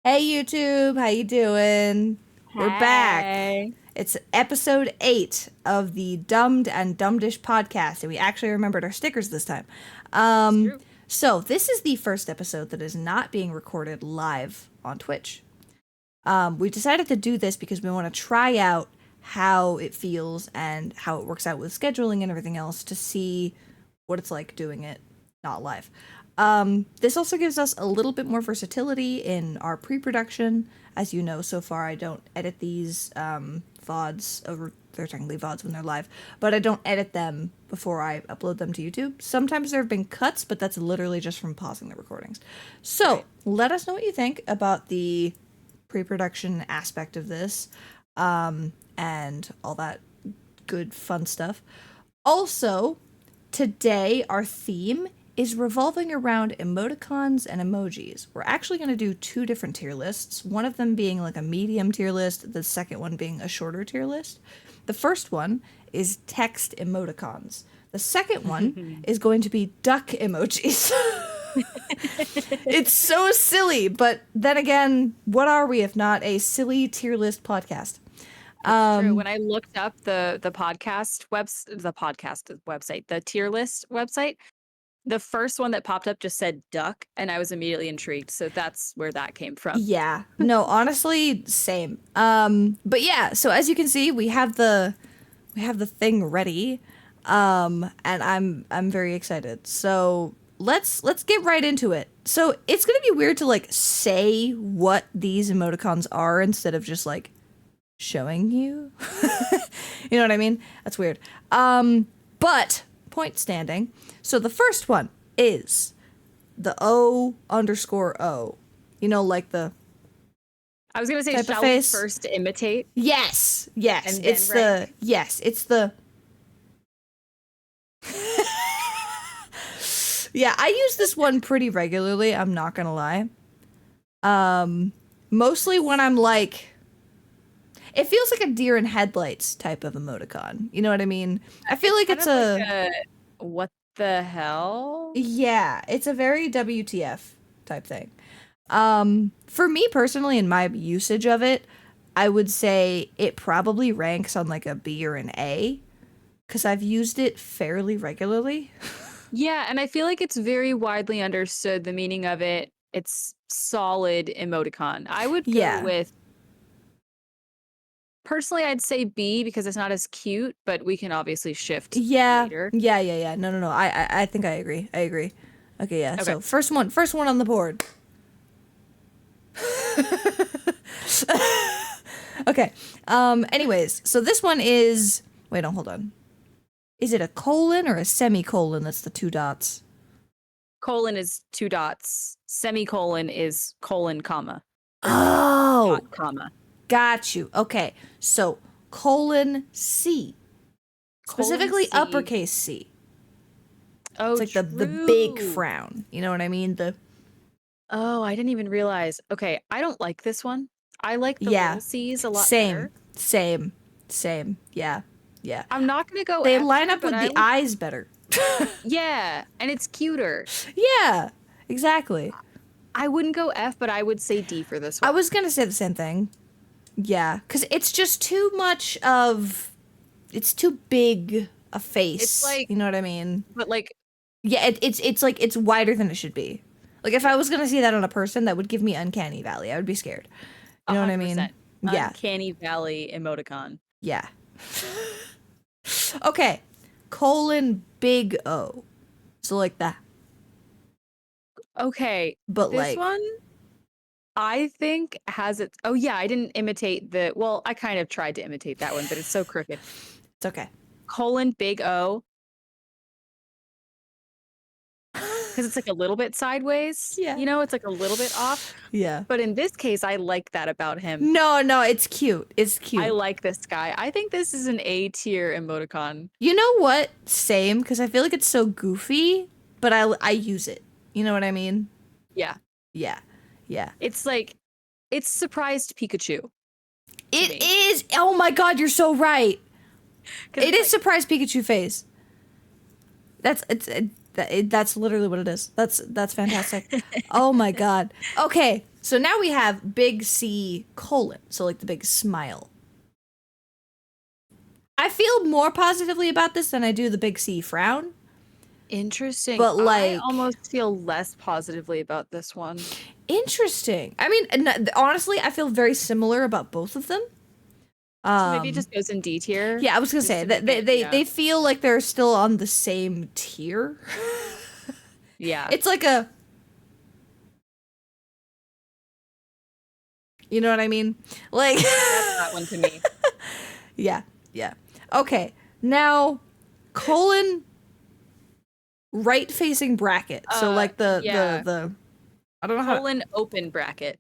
Hey YouTube, how you doing? We're back. Hey. It's episode 8 of the Dumd and Dumdish podcast, and we actually remembered our stickers this time. It's Um, true. so this is the first episode that is not being recorded live on Twitch. We decided to do this because we want to try out how it feels and how it works out with scheduling and everything else to see what it's like doing it not live. This also gives us a little bit more versatility in our pre-production. As you know, so far I don't edit these VODs over. They're technically VODs when they're live, but I don't edit them before I upload them to YouTube. Sometimes there have been cuts, but that's literally just from pausing the recordings. So Right. let us know what you think about the pre-production aspect of this, and all that good fun stuff. Also, today our theme is revolving around emoticons and emojis. We're actually going to do two different tier lists, one of them being like a medium tier list, the second one being a shorter tier list. The first one is text emoticons. The second one is going to be duck emojis. It's so silly, but then again, what are we if not a silly tier list podcast? It's true. When I looked up the website, the tier list website, the first one that popped up just said duck, and I was immediately intrigued. So that's where that came from. Yeah. No, honestly, same. But yeah, so as you can see, we have the thing ready. And I'm very excited. So let's get right into it. So it's gonna be weird to like say what these emoticons are instead of just like showing you. You know what I mean? That's weird. But point standing. So the first one is the O_O. You know, like the I was gonna say, type of shall we face. first imitate Yes, and then it's the rank? yes, it's the yeah. I use this one pretty regularly. I'm not gonna lie. Mostly when I'm like, it feels like a deer in headlights type of emoticon. You know what I mean? I feel It's like kind it's of like a a what the hell? yeah, it's a very WTF type thing. For me personally, in my usage of it, I would say it probably ranks on like a B or an A because I've used it fairly regularly. Yeah, and I feel like it's very widely understood the meaning of it. It's solid emoticon. I would go Yeah. with personally I'd say B because it's not as cute, but we can obviously shift Yeah. later. Yeah. No. I think I agree. I agree. Okay, yeah. Okay. So first one on the board. Okay. Anyways, so this one is wait, no, hold on. Is it a colon or a semicolon that's the two dots? Colon is two dots. Semicolon is colon comma. Or no, dot Oh, comma. got you. Okay. So colon C. Colon Specifically C. uppercase C. It's Oh, like the big true. frown. You know what I mean? The Oh, I didn't even realize. Okay, I don't like this one. I like the yeah. little C's a lot Same. better. Same. Yeah. Yeah. I'm not gonna go They F line tier, up but with I the would. eyes better. Yeah, and it's cuter. Yeah, exactly. I wouldn't go F, but I would say D for this I one. was gonna say the same thing. Yeah, because it's just too much of. It's too big a It's face. like, You know what I mean? but like Yeah, it's like it's wider than it should be. Like if I was gonna see that on a person, that would give me uncanny valley. I would be scared. You know what I mean? 100% Yeah, uncanny valley emoticon. yeah. Okay, colon big O. So like that, Okay, but this like one I think has its. Oh yeah, I didn't imitate the. Well, I kind of tried to imitate that one, but it's so crooked. it's okay. Colon big O because it's like a little bit sideways. Yeah, It's like a little bit off. yeah. But in this case, I like that about him. No, it's cute. It's I cute. like this guy. I think this is an A tier emoticon. You know what? Same, because I feel like it's so goofy, but I use it. You know what I mean? Yeah, Yeah, yeah. it's like it's surprised Pikachu to It me is. Oh my God, you're so right. because It it's is like surprise Pikachu face. That's literally what it is. That's fantastic. Oh my God. Okay, So now we have big C colon. So like the big smile. I feel more positively about this than I do the big C frown. Interesting. But, I like- almost feel less positively about this one. Interesting. I mean, honestly, I feel very similar about both of them. So maybe it just goes in D tier. Yeah, I was gonna just say to that make it- they feel like they're still on the same tier. yeah. It's like a, you know what I mean? Like That's that one to me. yeah, yeah. Okay, now colon right facing bracket. So like yeah. the I don't know how. Colon open bracket.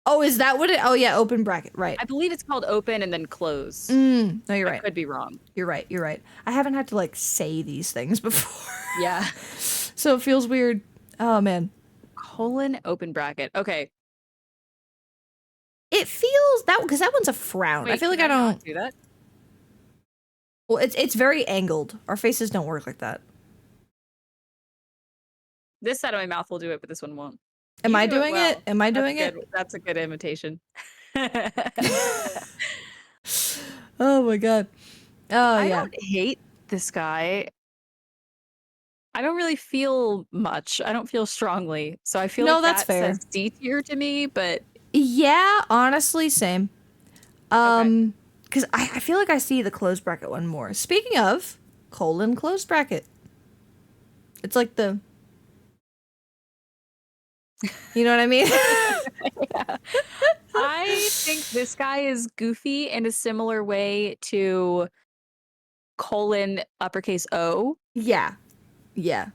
Oh, is that what it? Oh yeah, open bracket. Right. I believe it's called open and then close. No, you're I right. could be wrong. You're right. You're right. I haven't had to like say these things before. Yeah. So it feels weird. Oh man. Colon open bracket. Okay. It feels that because that one's a frown. Wait, I feel like can I not don't. do that. Well, it's very angled. Our faces don't work like that. This side of my mouth will do it, but this one won't. Am You I do doing well. it? Am I That's doing it? good. That's a good imitation. Oh my god. Oh I yeah. don't hate this guy. I don't really feel much. I don't feel strongly. So I feel No, like that's that fair. says D tier to me, but Yeah, honestly, same. Because I feel like I see the closed bracket one more. Speaking of colon closed bracket, it's like the. You know what I mean? yeah. I think this guy is goofy in a similar way to colon uppercase O, Yeah. Yeah.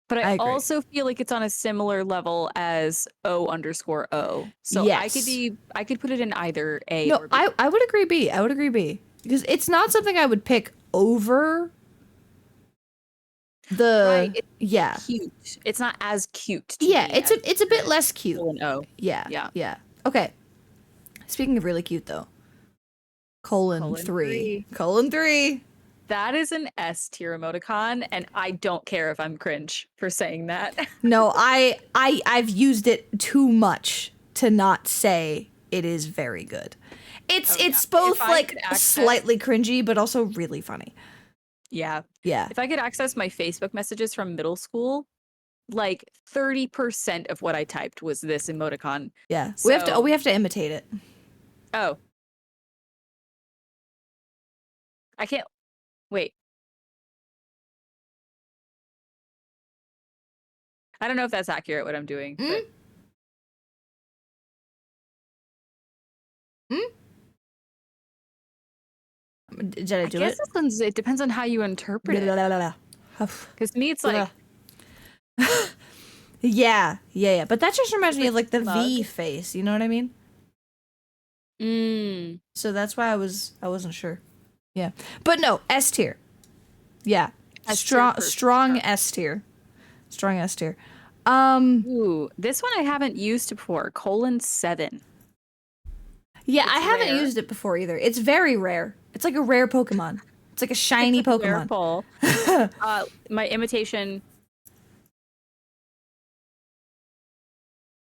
but I I agree. also feel like it's on a similar level as O_O. So I could put it in either A No, or B. I would agree B. I would agree B. Because it's not something I would pick over the Right, it's yeah. cute. It's not as cute. To Yeah, me it's as a bit less cute. colon O. Yeah. Yeah. Yeah. Okay. Speaking of really cute though. Colon Colon 3. Colon 3. That is an S tier emoticon, and I don't care if I'm cringe for saying that. No, I've used it too much to not say it is very good. It's Oh, yeah. it's both If I like could access- slightly cringy but also really funny. Yeah. Yeah. If I could access my Facebook messages from middle school, like 30% of what I typed was this emoticon. Yeah. So, we have to imitate it. oh. I can't wait. I don't know if that's accurate what I'm doing. But Did I do guess it? this one's it depends on how you interpret it. Because to me it's like Yeah. But that just reminds me of like the smug. V face, you know what I mean? mm, So that's why I wasn't sure. Yeah. But no, S tier. Yeah. S tier for Strong sure. S tier. Strong S tier. ooh, this one I haven't used before. Colon 7. Yeah, I It's haven't rare. used it before either. It's very rare. It's like a rare Pokemon. It's like a shiny Pokemon. Careful. My imitation.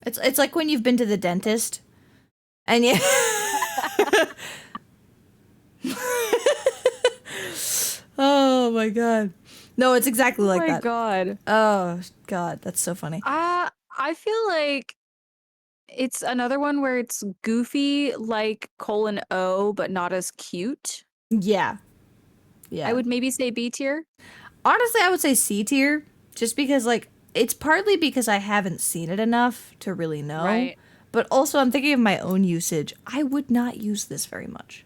It's like when you've been to the dentist and you Oh my god. No, it's exactly like that. God. Oh god, that's so funny. I feel like it's another one where it's goofy like colon O, but not as cute. Yeah. Yeah. I would maybe say B tier. Honestly, I would say C tier just because like it's partly because I haven't seen it enough to really know. Right. But also I'm thinking of my own usage. I would not use this very much.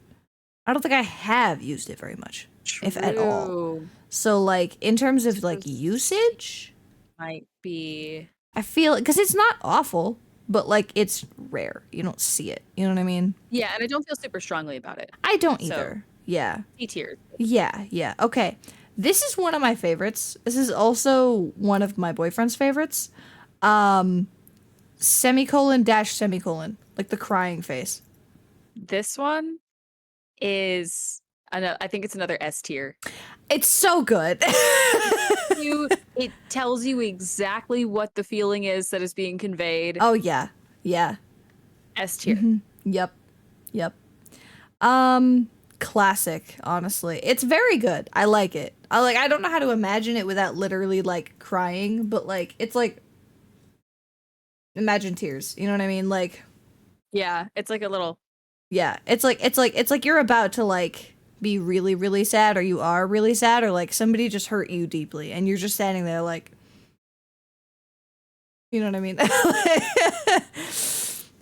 I don't think I have used it very much, if at all. True. So like in terms of like usage, Might be. I feel because it's not awful, but like it's rare. You don't see it. You know what I mean? Yeah, and I don't feel super strongly about it. I don't So- either. Yeah. C tier. Yeah. Okay. This is one of my favorites. This is also one of my boyfriend's favorites. Semicolon dash semicolon. Like the crying face. This one is I think it's another S tier. It's so good. It tells you exactly what the feeling is that is being conveyed. Oh yeah. Yeah. S tier. Yep. Yep. Classic, honestly. It's very good. I like it. I don't know how to imagine it without literally like crying, but like it's like imagine tears. You know what I mean? Like Yeah, it's like a little. yeah, it's like you're about to like be really really sad, or you are really sad, or like somebody just hurt you deeply and you're just standing there like, you know what I mean?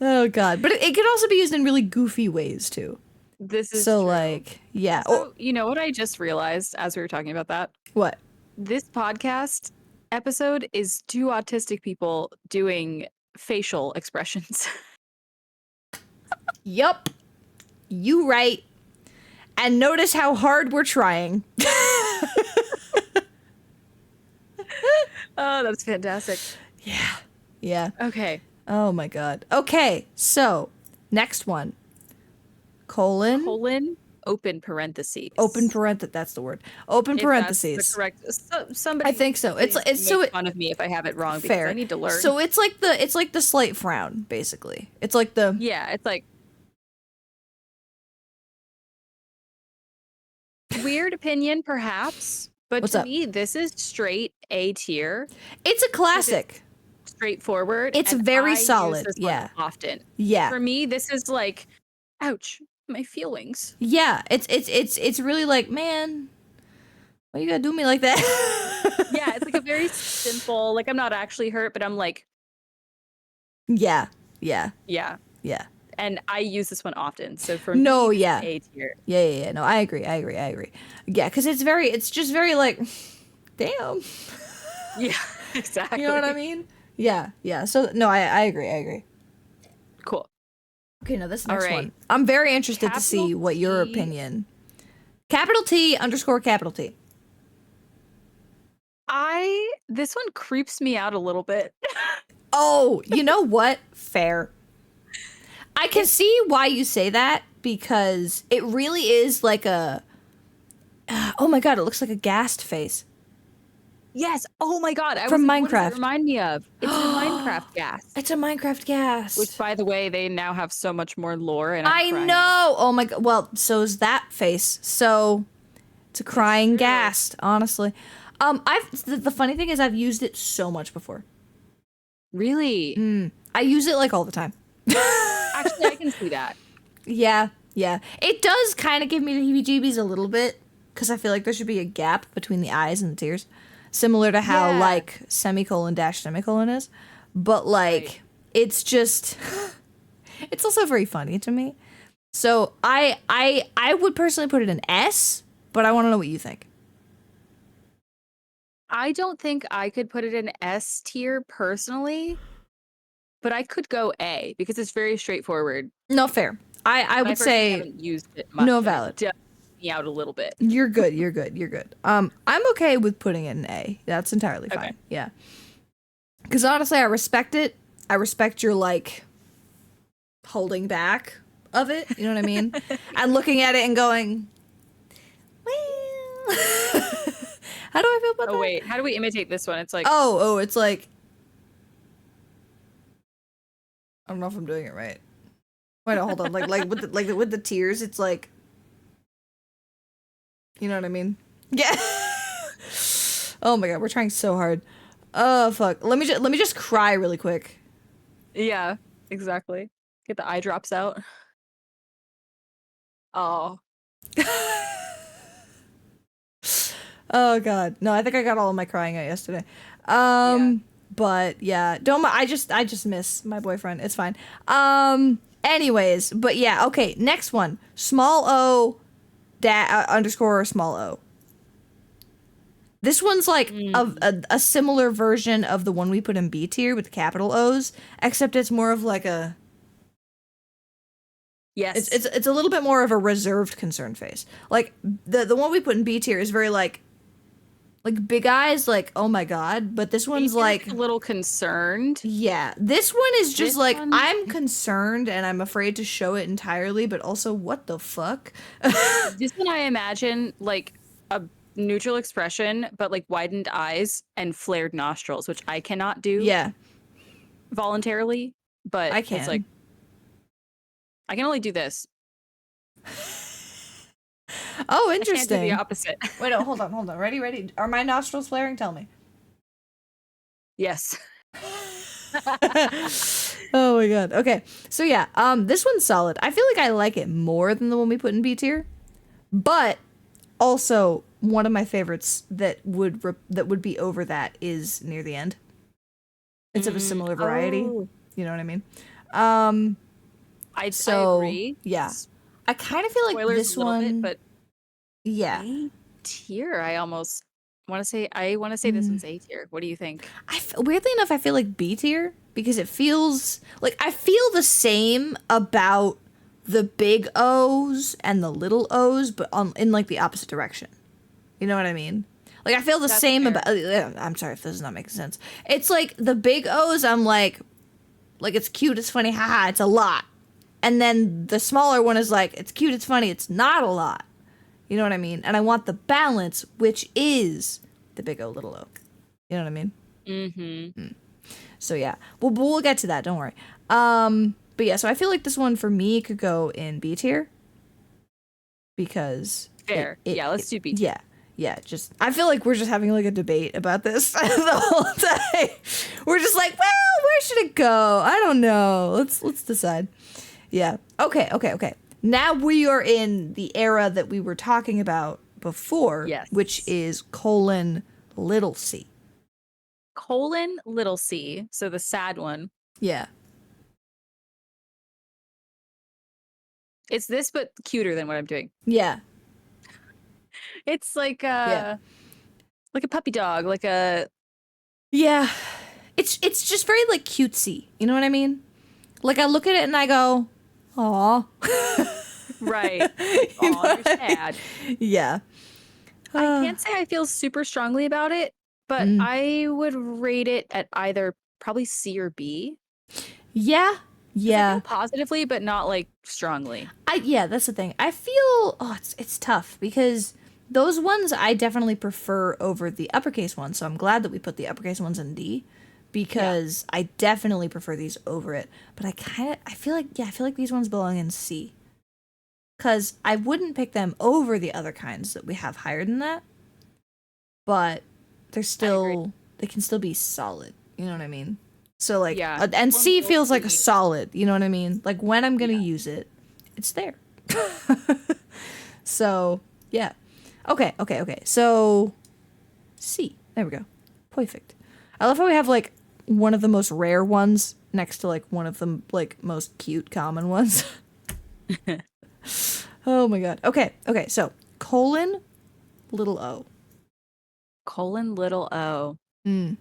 Oh god. But it could also be used in really goofy ways too. This is So true. like, yeah. Oh, So, you know what I just realized as we were talking about that? what? This podcast episode is two autistic people doing facial expressions. Yup. You right. And notice how hard we're trying. Oh, that's fantastic. Yeah. Yeah. Okay. Oh my god. Okay, so next one. Colon, open parentheses. Open parenthesis. That's the word. Open If that's the parentheses. correct. Somebody. I think so. It's please so make fun of me if I have it wrong because fair. I need to learn. So it's like the slight frown, basically. It's like the Yeah, it's like weird opinion, perhaps, but What's to up? me, this is straight A tier. It's a classic. Straightforward. It's and very I use solid. this one Yeah. often. Yeah. For me, this is like, ouch, my feelings. Yeah. It's really like, man, why you gotta do me like that? Yeah, it's like a very simple. Like I'm not actually hurt, but I'm like, Yeah. Yeah. yeah. Yeah. And I use this one often. So for No, me, yeah. A tier. Yeah. No, I agree. Yeah, because it's just very like, damn. Yeah, exactly. You know what I mean? Yeah. So no, I agree. Cool. Okay, now this All next right. one. I'm very interested to see Capital what your T. opinion. Capital T _ capital T. This one creeps me out a little bit. Oh, you know what? Fair. I can see why you say that because it really is like a. Oh my god! It looks like a gassed face. Yes. Oh my god. From What does Minecraft. it remind me of? It's the Minecraft gas. It's a Minecraft gas. Which, by the way, they now have so much more lore. And I know. Oh my god. Well, so's that face. So it's a crying ghast. Honestly, the funny thing is I've used it so much before. Really? I use it like all the time. Actually, I can see that. Yeah. It does kind of give me the heebie-jeebies a little bit because I feel like there should be a gap between the eyes and the tears, similar to how Yeah. like semicolon dash semicolon is. But like, Right. it's just, it's also very funny to me. So I would personally put it in S, but I want to know what you think. I don't think I could put it in S tier personally, but I could go A because it's very straightforward. No, fair. I But I would personally say haven't used it much. no and it valid. does freak me out a little bit. you're good. I'm okay with putting it in A. That's entirely fine. Okay. Yeah. Because honestly, I respect it. I respect your like holding back of it. You know what I mean? And looking at it and going, well, how do I feel about that? Oh wait, how do we imitate this one? It's like Oh, it's like, I don't know if I'm doing it right. Wait, no, hold on. Like with the tears, it's like, you know what I mean? Yeah. Oh my god, we're trying so hard. Oh fuck. Let me just cry really quick. yeah, exactly. Get the eye drops out. Oh, Oh god. No, I think I got all of my crying out yesterday. Yeah. But yeah, don't I just miss my boyfriend. It's fine. Anyways, but yeah, okay, next one. Small O _ small O. This one's like a similar version of the one we put in B tier with the capital O's, except it's more of like a yes. it's a little bit more of a reserved concerned face. Like the one we put in B tier is very like big eyes, like oh my god, but this one's like a little concerned. yeah. This one is just This like one- I'm concerned and I'm afraid to show it entirely, but also what the fuck? This one I imagine like a neutral expression, but like widened eyes and flared nostrils, which I cannot do Yeah. voluntarily. but I it's like can. I can only do this. Oh, I can't do the interesting. opposite. Wait, no, hold on. Ready? Are my nostrils flaring? Tell me. Yes. Oh my god. Okay. So yeah, this one's solid. I feel like I like it more than the one we put in B tier. But also one of my favorites that would be over that is near the end. It's of a similar variety. Oh, You know what I mean? Um I so agree. yeah. I kind of feel like Spoilers a this little bit, one but yeah. A tier. I almost want to say this Mm. one's A tier. What do you think? Weirdly enough, I feel like B tier because it feels like I feel the same about the big O's and the little O's, but in like the opposite direction. You know what I mean? Like I feel the That's same fair. about. I'm sorry if this is not making sense. It's like the big O's. I'm like it's cute, it's funny, haha, it's a lot. And then the smaller one is like it's cute, it's funny, it's not a lot. You know what I mean? And I want the balance, which is the big O, little O. You know what I mean? Mm-hmm. So yeah, we'll get to that. Don't worry. But yeah, so I feel like this one for me could go in B tier because Fair. Yeah, let's do B tier. yeah, yeah. Just I feel like we're just having like a debate about this the whole time. We're just like, well, where should it go? I don't know. Let's decide. Yeah. Okay. Now we are in the era that we were talking about before, which Yes. is colon little c. Colon little c. So the sad one. Yeah. It's this, but cuter than what I'm doing. Yeah. It's Yeah. like a puppy dog, like a Yeah. It's just very like cutesy. You know what I mean? Like I look at it and I go, "Aw." right. You know Oh, you're what I mean? sad. Yeah. I Uh, can't say I feel super strongly about it, but mm. I would rate it at either probably C or B. Yeah. Because I Yeah. feel positively, but not like strongly. Yeah, that's the thing. I feel it's tough because those ones I definitely prefer over the uppercase ones. So I'm glad that we put the uppercase ones in D because I definitely prefer these over it. But I feel like these ones belong in C. Cuz I wouldn't pick them over the other kinds that we have higher than that. But they can still be solid. You know what I mean? So like Yeah. and Well, C we'll feels like a see. solid, you know what I mean? Like when I'm going to Yeah. use it, it's there. So, yeah. Okay. So, C. There we go. Perfect. I love how we have like one of the most rare ones next to like one of the like most cute common ones. Oh my god. Okay. So, colon little o. Colon little o. Mm.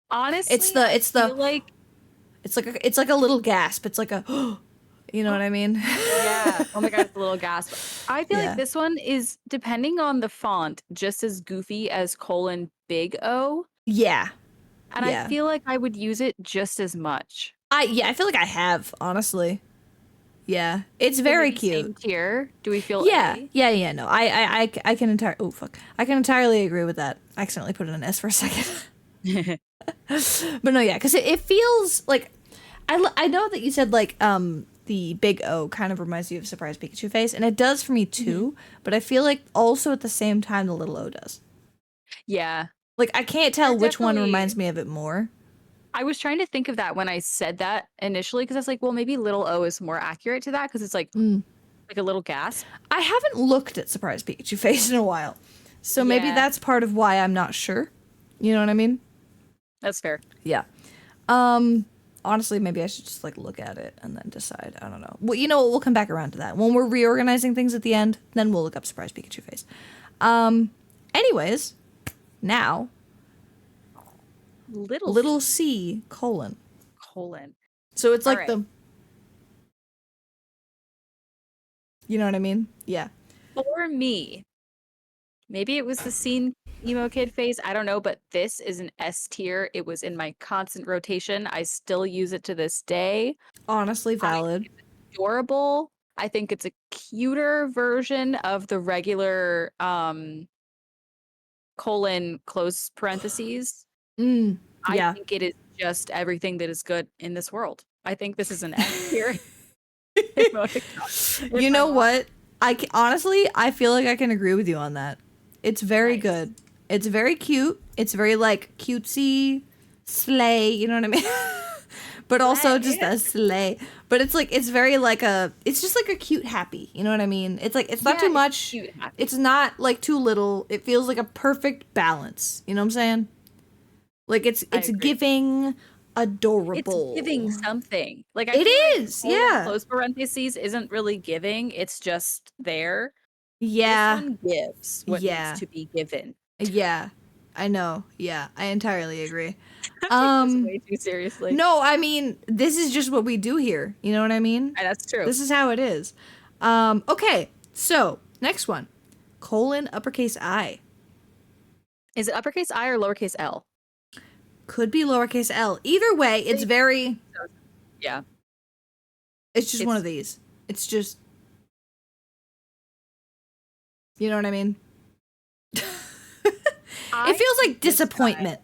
Honestly, I feel like It's like a little gasp. It's like a you know what I mean? yeah. Oh my god, it's a little gasp. I feel like Yeah. this one is depending on the font, just as goofy as colon big O. Yeah. And I Yeah. feel like I would use it just as much. I feel like I have, honestly. Yeah. It's So very maybe cute. same tier. Do we feel Yeah. A? Yeah, no. I can entirely oh fuck. I can entirely agree with that. I accidentally put in an S for a second. But no, yeah, cuz it feels like I know that you said like the big O kind of reminds you of Surprise Pikachu face, and it does for me too, but I feel like also at the same time the little O does. Yeah. Like I can't They're tell which one definitely reminds me of it more. I was trying to think of that when I said that initially because I was like, well, maybe little O is more accurate to that because it's Mm. like a little gasp. I haven't looked at Surprise Pikachu face in a while. So maybe Yeah, that's part of why I'm not sure. You know what I mean? that's fair. Yeah. Um honestly, maybe I should just like look at it and then decide. I don't know. Well, you know what? We'll come back around to that. When we're reorganizing things at the end, then we'll look up Surprise Pikachu face. Anyways, now little c colon. colon. So it's All like right. the you know what I mean? Yeah. For me, maybe it was the scene emo kid phase. I don't know, but this is an S tier. It was in my constant rotation. I still use it to this day. Honestly I valid. think it's adorable. I think it's a cuter version of the regular colon close parentheses. I Yeah. think it is just everything that is good in this world. I think this is an S tier emoticon. If You I'm know honest. what? Honestly, I feel like I can agree with you on that. It's very Nice. good. It's very cute. It's very like cutesy slay, you know what I mean? But also just Slay. a sleigh. But it's like it's very like it's just like a cute happy, you know what I mean? It's like it's not Yeah, too it's much. cute and happy. It's not like too little. It feels like a perfect balance. You know what I'm saying? Like I it's agree. giving It's giving adorable. something. Like I It feel like is. colon Yeah. close parentheses isn't really giving. It's just there. This Yeah. one gives what needs Yeah. to be given. Yeah. I know. Yeah. I entirely agree. I took this Um way too seriously. no, I mean, this is just what we do here. You know what I mean? That's true. This is how it is. Okay. So, next one. Colon uppercase I. Is it uppercase I or lowercase L? Could be lowercase L. Either way, it's very Yeah. it's just one of It's these. It's just you know what I mean? It I feels think like this guy. disappointment.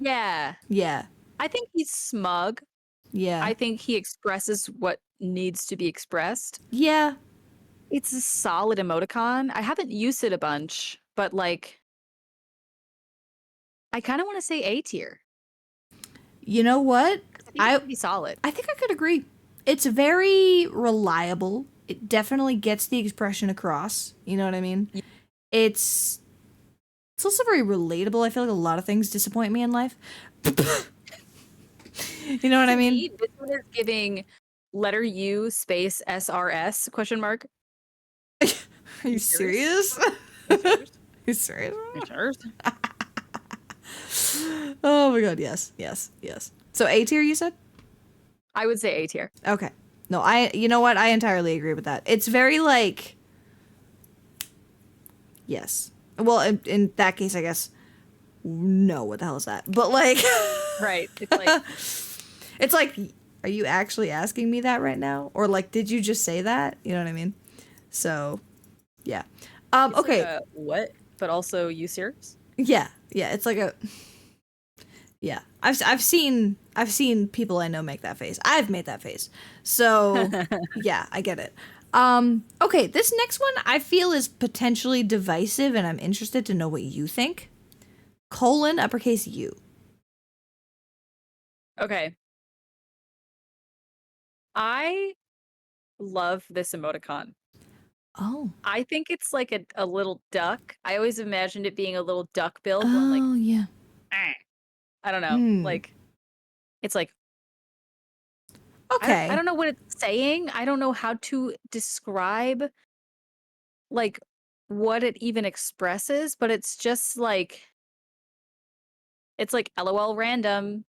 Yeah. Yeah. I think he's smug. Yeah. I think he expresses what needs to be expressed. Yeah. It's a solid emoticon. I haven't used it a bunch, but like I kind of want to say A tier. You know what? 'Cause I think it's I pretty solid. I think I could agree. It's very reliable. It definitely gets the expression across. You know what I mean? Y- It's it's also very relatable. I feel like a lot of things disappoint me in life. You know what I To mean? me, this one is giving letter U space SRS question mark. Are you You serious? serious? Are Are you serious? you serious? Are you serious? Oh my god, yes, yes, yes. So A tier you said? I would say A tier. Okay. No, you know what? I entirely agree with that. It's very like yes. Well, in that case, I guess no, what the hell is that? But like Right. It's like it's like are you actually asking me that right now? Or like did you just say that? You know what I mean? So, yeah. it's like Okay. a what? But also you serious? Yeah. Yeah, it's like a yeah. I've seen people I know make that face. I've made that face. So, yeah, I get it. Okay, this next one I feel is potentially divisive and I'm interested to know what you think. Colon uppercase U. Okay. I love this emoticon. Oh. I think it's like a little duck. I always imagined it being a little duck bill going like, Oh, yeah. "Ah." I don't know. Hmm. Like it's like I Okay. don't know what it's saying. I don't know how to describe like what it even expresses, but it's just like it's like LOL random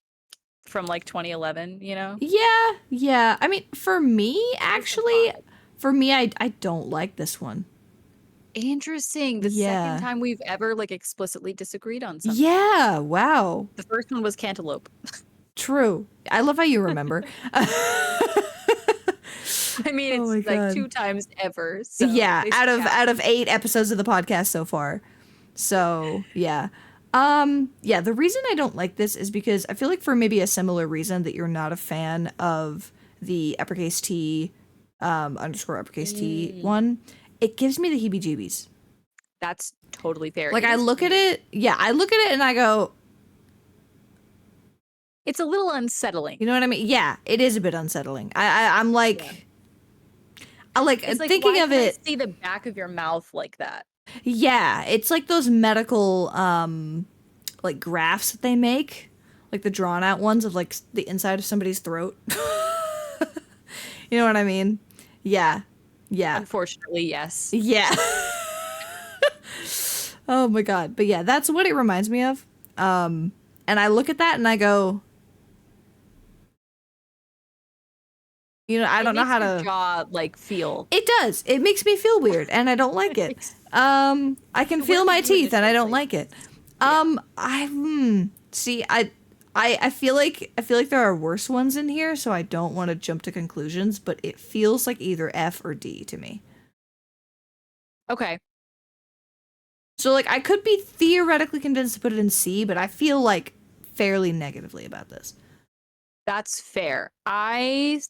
from like 2011, you know? Yeah, yeah. I mean, for me, There's the actually, vibe. for me, I don't like this one. Interesting. The second Yeah. time we've ever like explicitly disagreed on something. Yeah, wow. The first one was cantaloupe. True. I love how you remember. I mean, Oh it's my like god. 2 times ever, so Yeah, they out still of count. out of 8 episodes of the podcast so far. So, yeah. Yeah, the reason I don't like this is because I feel like for maybe a similar reason that you're not a fan of the uppercase T underscore uppercase T Mm, one, it gives me the heebie-jeebies. that's totally fair. Like It I is look at weird. it, yeah, I look at it and I go, It's a little unsettling. you know what I mean? Yeah, it is a bit unsettling. I'm Yeah. like, I like It's like, thinking why of can I it. see the back of your mouth like that? Yeah, it's like those medical like graphs that they make, like the drawn out ones of like the inside of somebody's throat. You know what I mean? Yeah. Yeah. Unfortunately, yes. Yeah. Oh my god. But yeah, that's what it reminds me of. And I look at that and I go, I It don't know makes how your to. jaw like feel. It does. It makes me feel weird and I don't like It it. makes- I can So where feel would my you teeth and I initially don't place like it. this? Yeah. See, I feel like there are worse ones in here, so I don't want to jump to conclusions, but it feels like either F or D to me. Okay. So like I could be theoretically convinced to put it in C, but I feel like fairly negatively about this. That's fair. I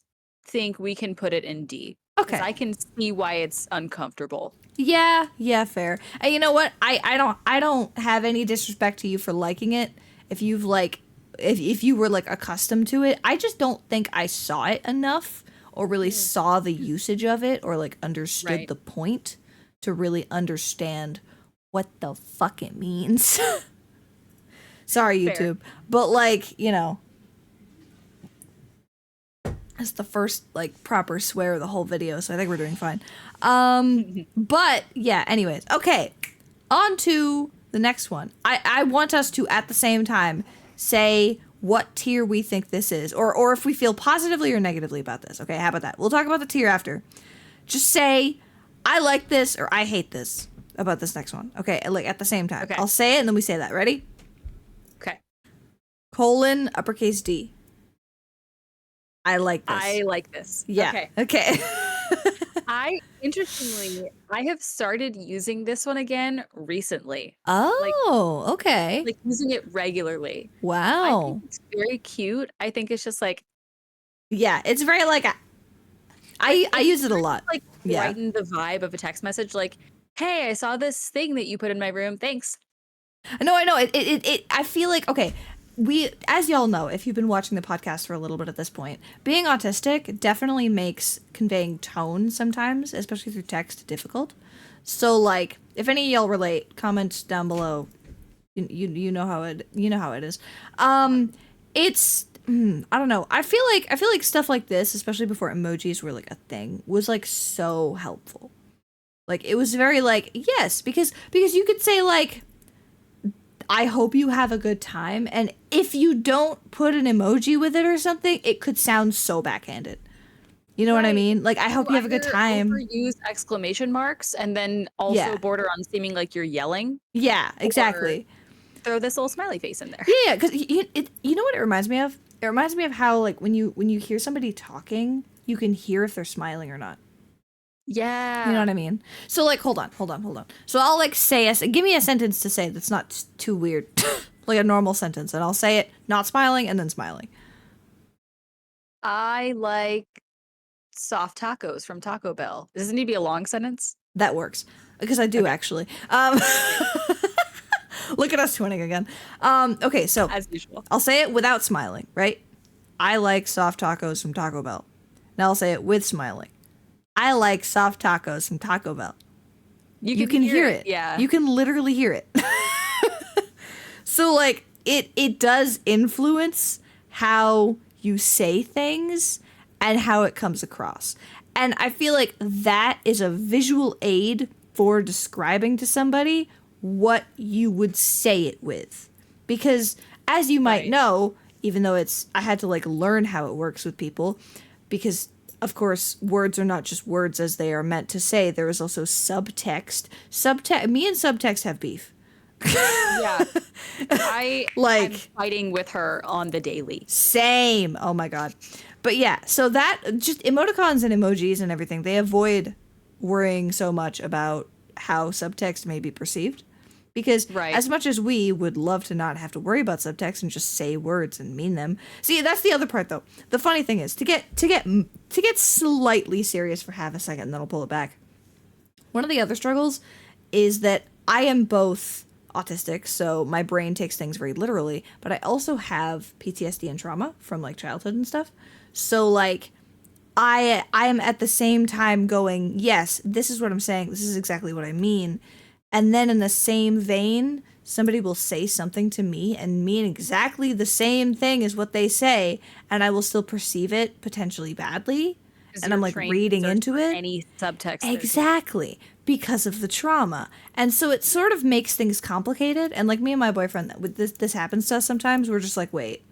think we can put it in D because Okay. I can see why it's uncomfortable. Yeah, fair. And you know what? I don't have any disrespect to you for liking it. If you've like if you were like accustomed to it, I just don't think I saw it enough or really Mm. saw the usage of it or like understood Right. the point to really understand what the fuck it means. Sorry, Fair. YouTube. But like, it's the first like proper swear of the whole video, so I think we're doing fine. But yeah, anyways. Okay. On to the next one. I want us to at the same time say what tier we think this is, or if we feel positively or negatively about this. Okay, how about that? We'll talk about the tier after. Just say I like this or I hate this about this next one. Okay, like at the same time. Okay. I'll say it and then we say that. Ready? Okay. Colon uppercase D. I like this. I like this. Yeah. Okay. Okay. Interestingly, I have started using this one again recently. Like Oh, okay. like using it regularly. I think Wow. it's very cute. I think it's just like Yeah, it's very like I use it a lot. like Yeah. brighten the vibe of a text message like, "Hey, I saw this thing that you put in my room. Thanks." I know. I feel like, okay, as y'all know, if you've been watching the podcast for a little bit at this point, being autistic definitely makes conveying tone sometimes, especially through text, difficult. So, like, if any of y'all relate, comment down below. You know how it is. It's I don't know. I feel like stuff like this, especially before emojis were like a thing, was like so helpful. Like it was very like yes, because you could say like I hope you have a good time. And if you don't put an emoji with it or something, it could sound so backhanded. You know what I Right. mean? Like, I hope you have a good Either time. overuse exclamation marks and then also Yeah. border on seeming like you're yelling, Yeah, or exactly. throw this little smiley face in there. Yeah, because you know what it reminds me of? It reminds me of how, like, when you hear somebody talking, you can hear if they're smiling or not. Yeah. You know what I mean? So, like, hold on. So I'll, like, give me a sentence to say that's not too weird. Like a normal sentence. And I'll say it not smiling and then smiling. I like soft tacos from Taco Bell. Does it need to be a long sentence? That works. Because I do, Okay. actually. Look at us twinning again. Okay, so As usual. I'll say it without smiling, right? I like soft tacos from Taco Bell. Now I'll say it with smiling. I like soft tacos from Taco Bell. You can hear it. Yeah. You can literally hear it. So like it does influence how you say things and how it comes across. And I feel like that is a visual aid for describing to somebody what you would say it with. Because as you might Right. know, even though I had to like learn how it works with people, because of course words are not just words as they are meant to say. There is also subtext. Me and subtext have beef. Yeah. I Like- am fighting with her on the daily. Same. Oh my god. But yeah, so that just emoticons and emojis and everything, they avoid worrying so much about how subtext may be perceived. Because Right. as much as we would love to not have to worry about subtext and just say words and mean them. See, that's the other part though. The funny thing is to get slightly serious for half a second and then I'll pull it back. One of the other struggles is that I am both autistic, so my brain takes things very literally, but I also have PTSD and trauma from like childhood and stuff. So like I am at the same time going, yes, this is what I'm saying. This is exactly what I mean. And then in the same vein, somebody will say something to me and mean exactly the same thing as what they say, and I will still perceive it potentially badly. 'Cause And I'm you're like trained to reading search into for it. Any subtext. there's- Exactly. Because of the trauma. And so it sort of makes things complicated. And like me and my boyfriend, with this happens to us sometimes. We're just like, wait,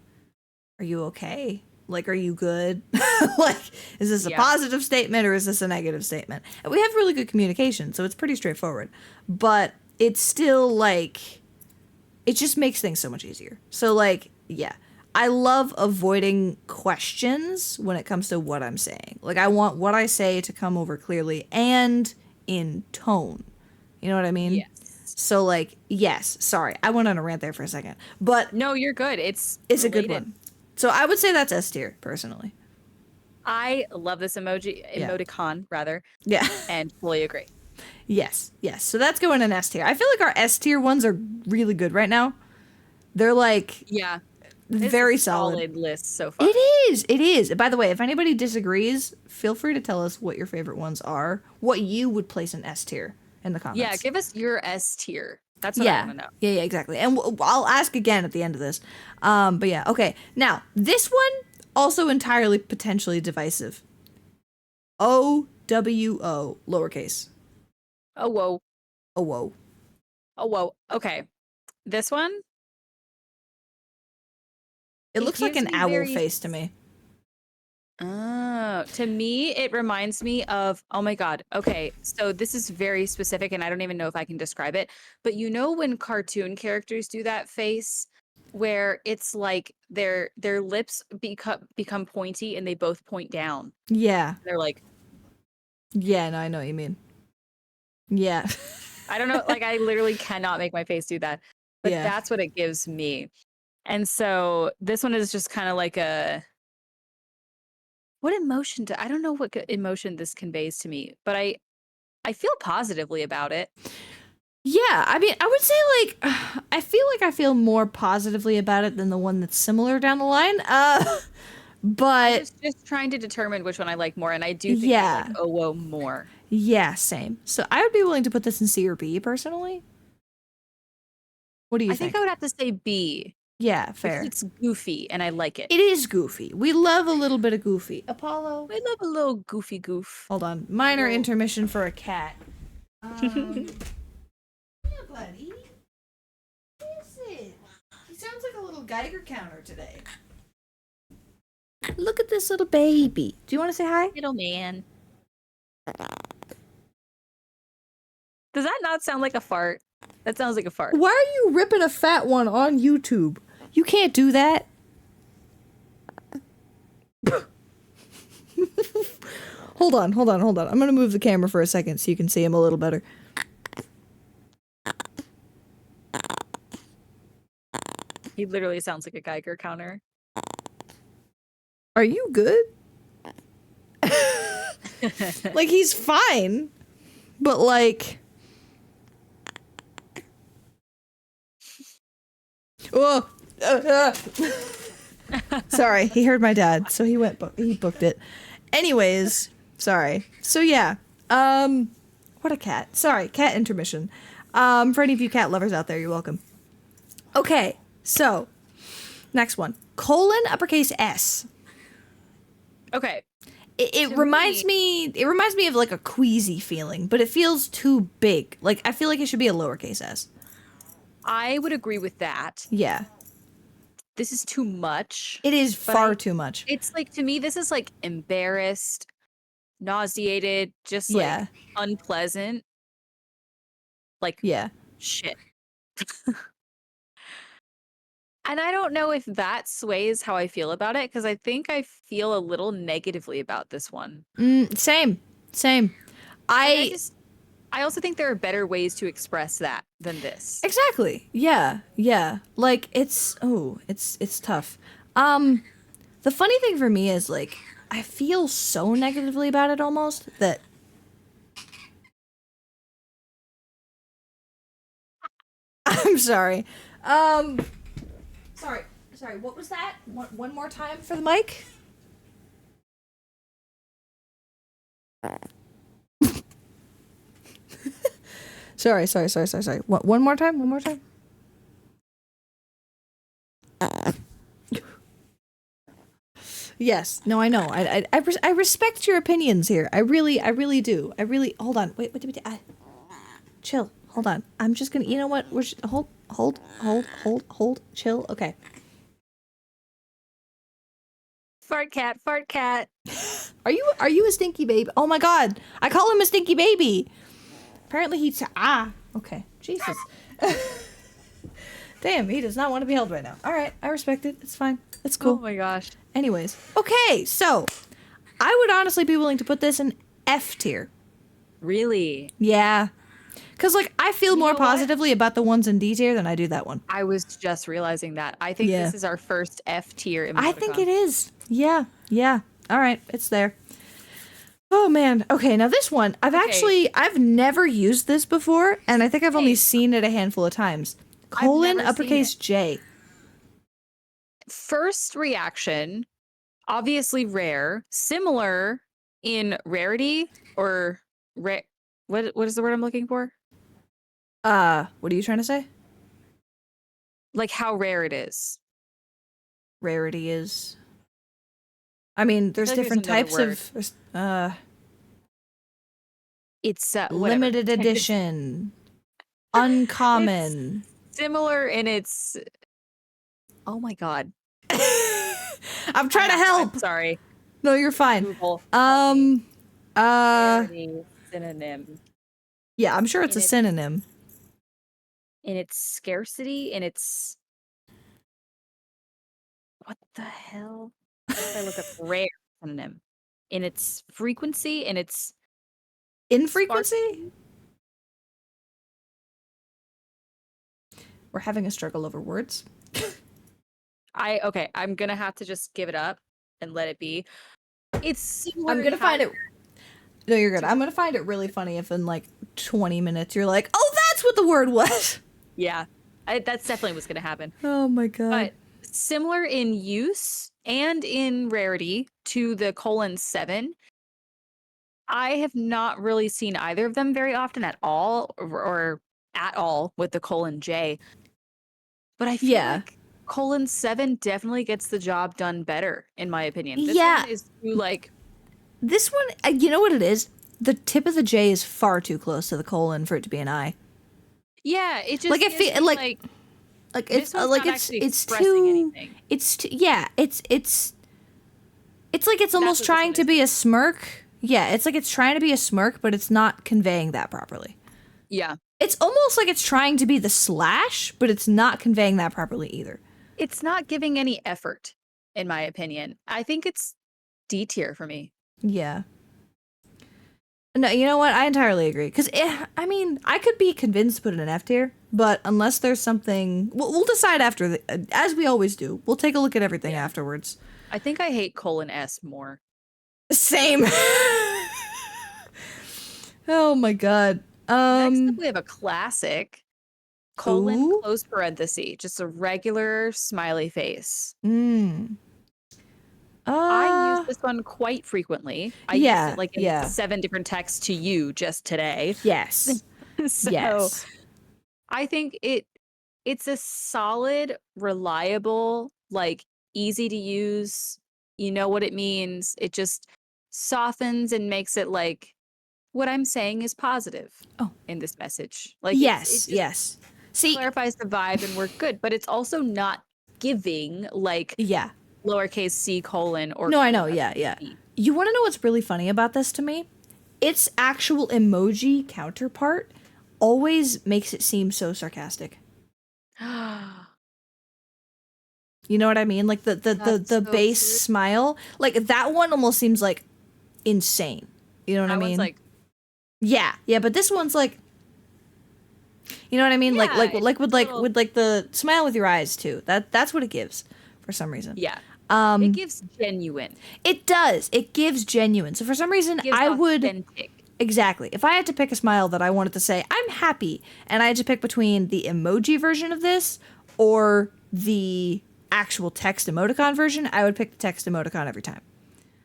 are you okay? Like, are you good? Like, is this a Yeah. positive statement or is this a negative statement? And we have really good communication, so it's pretty straightforward. But it's still like, it just makes things so much easier. So like, yeah. I love avoiding questions when it comes to what I'm saying. Like, I want what I say to come over clearly and in tone. You know what I mean? Yes. So, like, yes, sorry. I went on a rant there for a second. But No, you're good. It's it's a good related. one. So I would say that's S tier, personally. I love this emoticon rather, Yeah. and fully agree. Yes. Yes. So that's going in S tier. I feel like our S tier ones are really good right now. They're like Yeah, this is very a solid. solid list so far. It is. It is. By the way, if anybody disagrees, feel free to tell us what your favorite ones are. What you would place in S tier in the comments. Yeah, give us your S tier. That's what I want to know. Yeah, exactly. And I'll ask again at the end of this. But yeah, okay. Now, this one also entirely potentially divisive. OWO, lowercase. Oh whoa. Oh, whoa. Oh whoa. Okay. This one, It looks like gives an me owl very face to me. Oh, to me, it reminds me of, oh my God. Okay. So this is very specific and I don't even know if I can describe it. But you know when cartoon characters do that face where it's like their lips become pointy and they both point down. Yeah. They're like, Yeah, no, I know what you mean. Yeah. I don't know, like I literally cannot make my face do that. But Yeah. that's what it gives me. And so this one is just kind of like a what emotion I don't know what emotion this conveys to me, but I feel positively about it. Yeah, I mean, I would say like I feel like I feel more positively about it than the one that's similar down the line. But Just trying to determine which one I like more, and I do think I yeah. like OWO more. Yeah, same. So I would be willing to put this in C or B personally. What do you I think I would have to say B Yeah, because fair. it's goofy and I like it. It is goofy. We love a little bit of goofy. Apollo. I love a little goofy goof. Hold on. Minor Little- intermission for a cat. Yeah, buddy. What is it? He sounds like a little Geiger counter today. Look at this little baby. Do you want to say hi? Little man. Does that not sound like a fart? That sounds like a fart. Why are you ripping a fat one on YouTube? You can't do that. Hold on. I'm gonna move the camera for a second so you can see him a little better. He literally sounds like a Geiger counter. Are you good? Like, he's fine. But, like... Oh! Sorry, he heard my dad, so he booked it. Anyways, sorry. So, yeah. What a cat. Sorry, cat intermission. For any of you cat lovers out there, you're welcome. Okay, so, next one. Uppercase S. Okay. It reminds me of like a queasy feeling, but it feels too big. Like I feel like it should be a lowercase s. I would agree with that. Yeah. This is too much. It is far too much. It's like to me this is like embarrassed, nauseated, just like unpleasant. Like shit. And I don't know if that sways how I feel about it because I think I feel a little negatively about this one. Same. I also think there are better ways to express that than this. Exactly. Yeah. Like it's tough. The funny thing for me is like I feel so negatively about it almost that I'm sorry. Sorry, what was that? One more time for the mic? Sorry. One more time? Yes. No, I know. I respect your opinions here. I really do. Hold on. Wait. Chill. Hold on. I'm just gonna, you know what? Hold. Chill. Okay. Fart cat. Are you a stinky baby? Oh my god. I call him a stinky baby. Apparently he's okay. Jesus. Damn, he does not want to be held right now. All right, I respect it. It's fine. It's cool. Oh my gosh. Anyways, okay, so I would honestly be willing to put this in F tier. Really? Yeah. Because, like, I feel You more know what? positively about the ones in D tier than I do that one. I was just realizing that. I think Yeah. this is our first F tier I think emoticon. it is. Yeah. Yeah. All right. It's there. Oh, man. Okay, now this one, Okay, I've never used this before, and I think I've only same. seen it a handful of times. I've Colon never seen it. uppercase J. First reaction, obviously rare, similar in rarity or what is the word I'm looking for? What are you trying to say? Like how rare it is. Rarity is. I mean, I there's feel like there's different another types word. of It's whatever. limited It's edition, it's uncommon. similar in its oh my god. I'm trying to I'm help. sorry. No, you're fine. Google, help me. Um, uh, Rarity synonym yeah, I'm sure it's in a its synonym. scarcity, in its what the hell? What if I look up rare synonym? In its frequency, in its Infrequency? sparsity? We're having a struggle over words. Okay, I'm gonna have to just give it up and let it be. It's I'm similar in gonna how find it. No, you're good. to I'm gonna find it really funny if in like 20 minutes you're like, oh, that's what the word was. yeah, that's definitely what's gonna happen. Oh my god. But similar in use and in rarity to the colon 7. I have not really seen either of them very often at all, or at all with the colon 'J. But I feel Yeah. like colon 7 definitely gets the job done better, in my opinion. This Yeah. one is too like, This one, you know what it is? The tip of the J is far too close to the colon for it to be an I. yeah, it Like just it gives feel me like like this one's not actually it's expressing too anything. yeah, it's like it's That's almost what this trying one to is be to a me. smirk. Yeah, it's like it's trying to be a smirk, but it's not conveying that properly. Yeah. It's almost like it's trying to be the slash, but it's not conveying that properly either. It's not giving any effort, in my opinion. I think it's D tier for me. Yeah. No, you know what? I entirely agree. Because, I mean, I could be convinced to put it in F tier, but unless there's something. We'll decide after, as we always do. We'll take a look at everything Yeah. afterwards. I think I hate colon S more. Same. Oh my god. Next up, we have a classic colon Ooh. close parenthesis, just a regular smiley face. Mm. I use Uh, this one quite frequently. I used it yeah, like in yeah. 7 different texts to you just today. Yes. So Yes. I think it's a solid, reliable, like easy to use. You know what it means. It just softens and makes it like what I'm saying is positive Oh, in this message. Like it yes, just yes. See, clarifies the vibe and we're good, but it's also not giving like yeah. lowercase c colon or No, I know, colon yeah, uppercase yeah. b. You want to know what's really funny about this to me? Its actual emoji counterpart always makes it seem so sarcastic. You know what I mean? Like That's the so base true. smile, like that one almost seems like insane. You know what I That one's mean? like, Yeah, yeah, but this one's like, you know what I mean? yeah, it's With a little, the smile with your eyes too. That's what it gives for some reason. yeah. It Um, gives genuine. it does. It gives genuine. So for some reason, It gives I would authentic. exactly. If I had to pick a smile that I wanted to say I'm happy, and I had to pick between the emoji version of this or the actual text emoticon version, I would pick the text emoticon every time.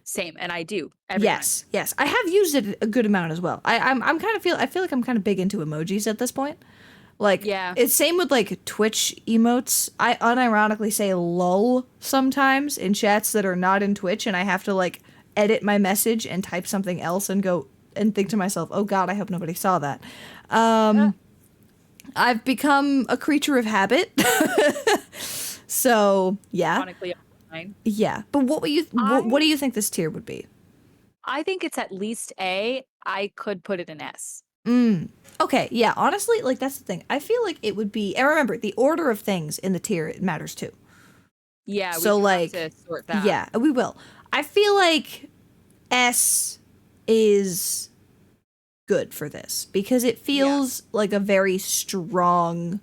Same, and I do every time. Yes, yes. I have used it a good amount as well. I'm kind of I feel like I'm kind of big into emojis at this point. Like Yeah. it's same with like Twitch emotes. I unironically say lol sometimes in chats that are not in Twitch, and I have to like edit my message and type something else and go and think to myself, "Oh God, I hope nobody saw that." Uh, I've become a creature of habit. So yeah, Chronically online. yeah. But what I do you think this tier would be? I think it's at least A. I could put it in S. Okay, yeah. Honestly, like that's the thing. I feel like it would be. And remember, the order of things in the tier it matters too. Yeah, we So do have like, to sort that. yeah, we will. I feel like S is good for this because it feels like a very strong.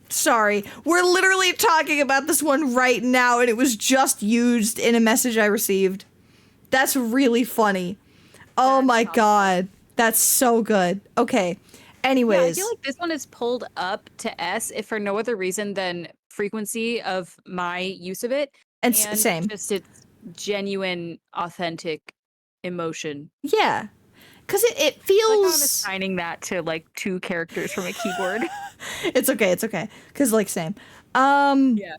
Sorry, we're literally talking about this one right now, and it was just used in a message I received. That's really funny. Oh That's my awesome. God, that's so good. Okay, anyways. Yeah, I feel like this one is pulled up to S if for no other reason than frequency of my use of it and same. just its genuine, authentic emotion. Yeah, because it Like I'm feels. assigning that to like 2 characters from a keyboard. It's okay. Because like same. Yeah.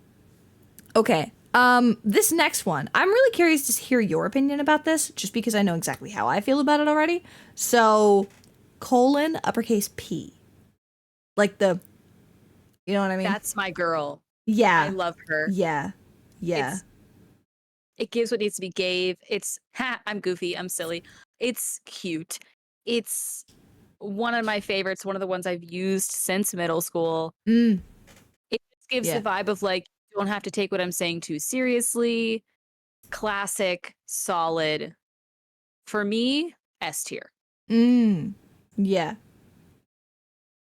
Okay. This next one, I'm really curious to hear your opinion about this, just because I know exactly how I feel about it already. So, uppercase P, like the, you know what I mean? That's my girl. Yeah. I love her. Yeah. It gives what needs to be gave. It's I'm goofy, I'm silly. It's cute. It's one of my favorites, one of the ones I've used since middle school. Mm. It just gives the vibe of like, you don't have to take what I'm saying too seriously. Classic, solid. For me, S tier. Yeah.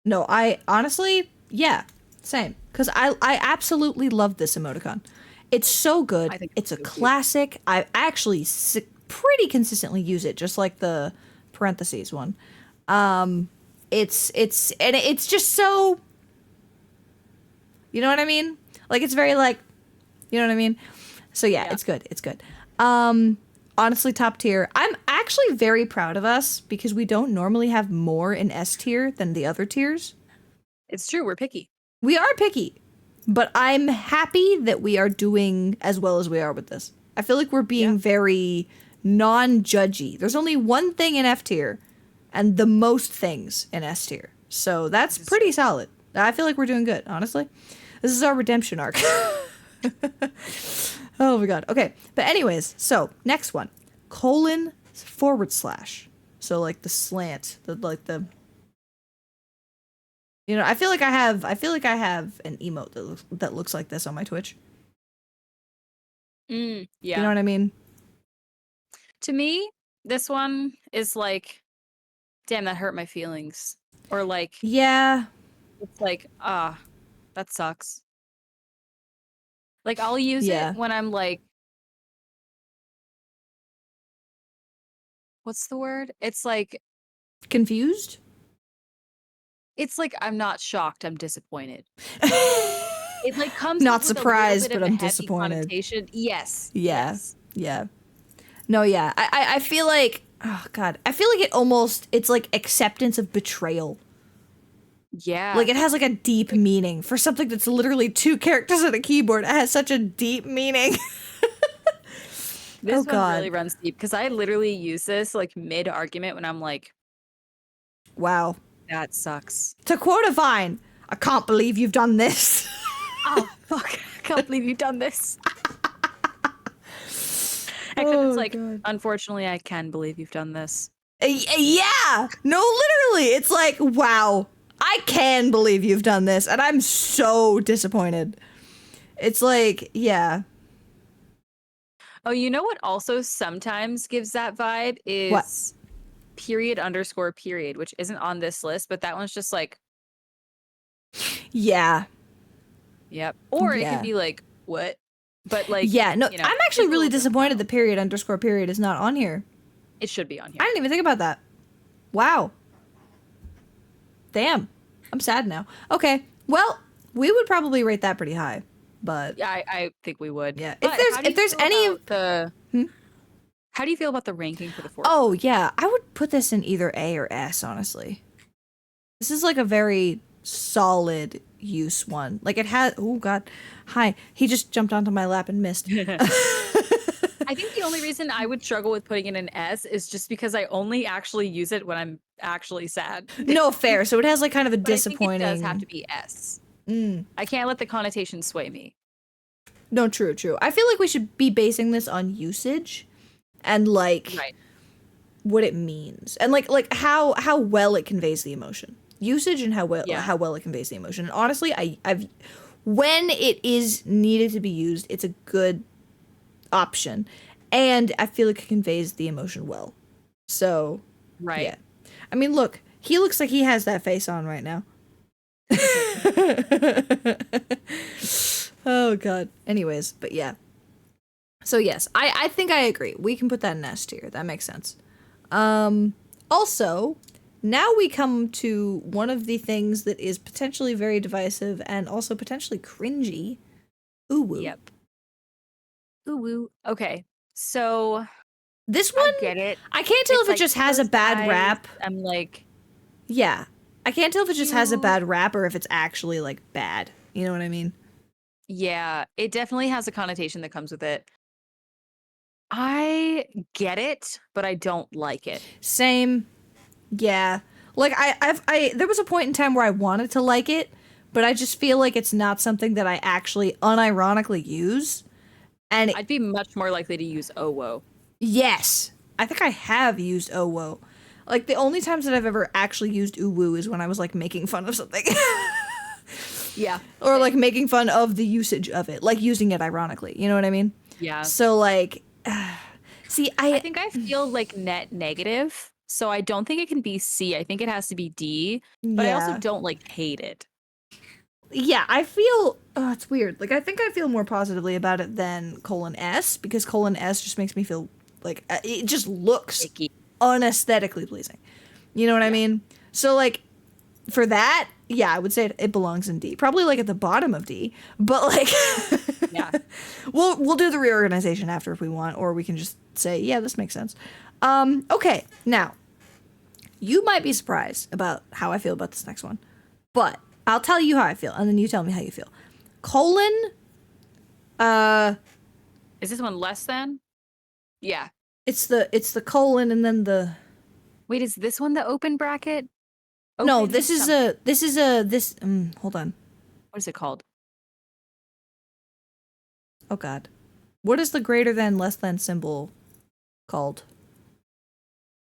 No, I honestly, yeah, same. Because I absolutely love this emoticon. It's so good. I think It's a so too. classic. I actually pretty consistently use it, just like the parentheses one. It's just so, you know what I mean? Like it's very like, you know what I mean? So yeah. It's good. It's good. Honestly, top tier. I'm actually very proud of us because we don't normally have more in S tier than the other tiers. It's true, we're picky. We are picky, but I'm happy that we are doing as well as we are with this. I feel like we're being very non-judgy. There's only one thing in F tier and the most things in S tier. So that's pretty solid. I feel like we're doing good, honestly. This is our redemption arc. Oh my God. Okay. But anyways, so next one, : // So like the slant, you know, I feel like I have an emote that looks like this on my Twitch. Yeah. You know what I mean? To me, this one is like, damn, that hurt my feelings. Or like, yeah, it's like, that sucks. Like I'll use it when I'm like, what's the word? It's like confused. It's like I'm not shocked, I'm disappointed. It like comes not with surprised, a little bit but of I'm a heavy disappointed. Connotation. Yes. Yeah. Yes. Yeah. No, yeah. I feel like, oh God, I feel like it's like acceptance of betrayal. Yeah. Like it has like a deep meaning for something that's literally 2 characters on a keyboard. It has such a deep meaning. This one really runs deep because I literally use this like mid argument when I'm like, wow, that sucks. To quote a Vine, I can't believe you've done this. Oh fuck, I can't believe you've done this. Except it's like, God. Unfortunately, I can believe you've done this. Yeah, no, literally, it's like, wow, I can believe you've done this, and I'm so disappointed. It's like, yeah. Oh, you know what also sometimes gives that vibe is what? _period, which isn't on this list, but that one's just like, yeah. Yep. Or it could be like, what? But like, yeah, no, you know, I'm actually really disappointed the _period is not on here. It should be on here. I didn't even think about that. Wow. Damn. I'm sad now. Okay. Well, we would probably rate that pretty high, but yeah, I think we would. Yeah. But if there's any of the how do you feel about the ranking for the 4th? Oh, yeah. I would put this in either A or S, honestly. This is like a very solid use one. Like it has, oh God. Hi. He just jumped onto my lap and missed. I think the only reason I would struggle with putting it in S is just because I only actually use it when I'm actually sad. No, fair. So it has like kind of a disappointing. I think it does have to be S. I can't let the connotation sway me. No, true. I feel like we should be basing this on usage and like what it means and like how well it conveys the emotion. Usage and how well it conveys the emotion. And honestly, I've when it is needed to be used, it's a good option. and I feel like it conveys the emotion well. So, Right. yeah. I mean, look, he looks like he has that face on right now. Oh god. Anyways, but yeah. So yes, I think I agree. We can put that in S tier. That makes sense. Also, now we come to one of the things that is potentially very divisive and also potentially cringy. Uwu. Yep. Ooh woo. Okay. So This I one, get it. I can't tell It's if it like just has a first bad eyes, rap. I'm like, Yeah. I can't tell if it just has a You- bad rap or if it's actually like bad. You know what I mean? yeah, it definitely has a connotation that comes with it. I get it, but I don't like it. Same. Yeah. Like I there was a point in time where I wanted to like it, but I just feel like it's not something that I actually unironically use. And I'd be much more likely to use Owo. yes, I think I have used Owo. Like the only times that I've ever actually used Uwu is when I was like making fun of something. Yeah. Or like making fun of the usage of it, like using it ironically. You know what I mean? Yeah. So like see, I think I feel like net negative, so I don't think it can be C. I think it has to be D, but I also yeah. don't like hate it. Yeah, I feel it's weird. Like I think I feel more positively about it than :S because :S just makes me feel like it just looks Icky. unaesthetically pleasing. You know what I mean? So like for that, yeah, I would say it belongs in D. Probably like at the bottom of D, but like Yeah. we'll do the reorganization after if we want, or we can just say, yeah, this makes sense. Okay, now you might be surprised about how I feel about this next one, but I'll tell you how I feel, and then you tell me how you feel. Is this one less than? Yeah. It's the colon and then the Wait, is this one the open bracket? no. Open This is something. hold on. What is it called? Oh God, what is the greater than less than symbol called?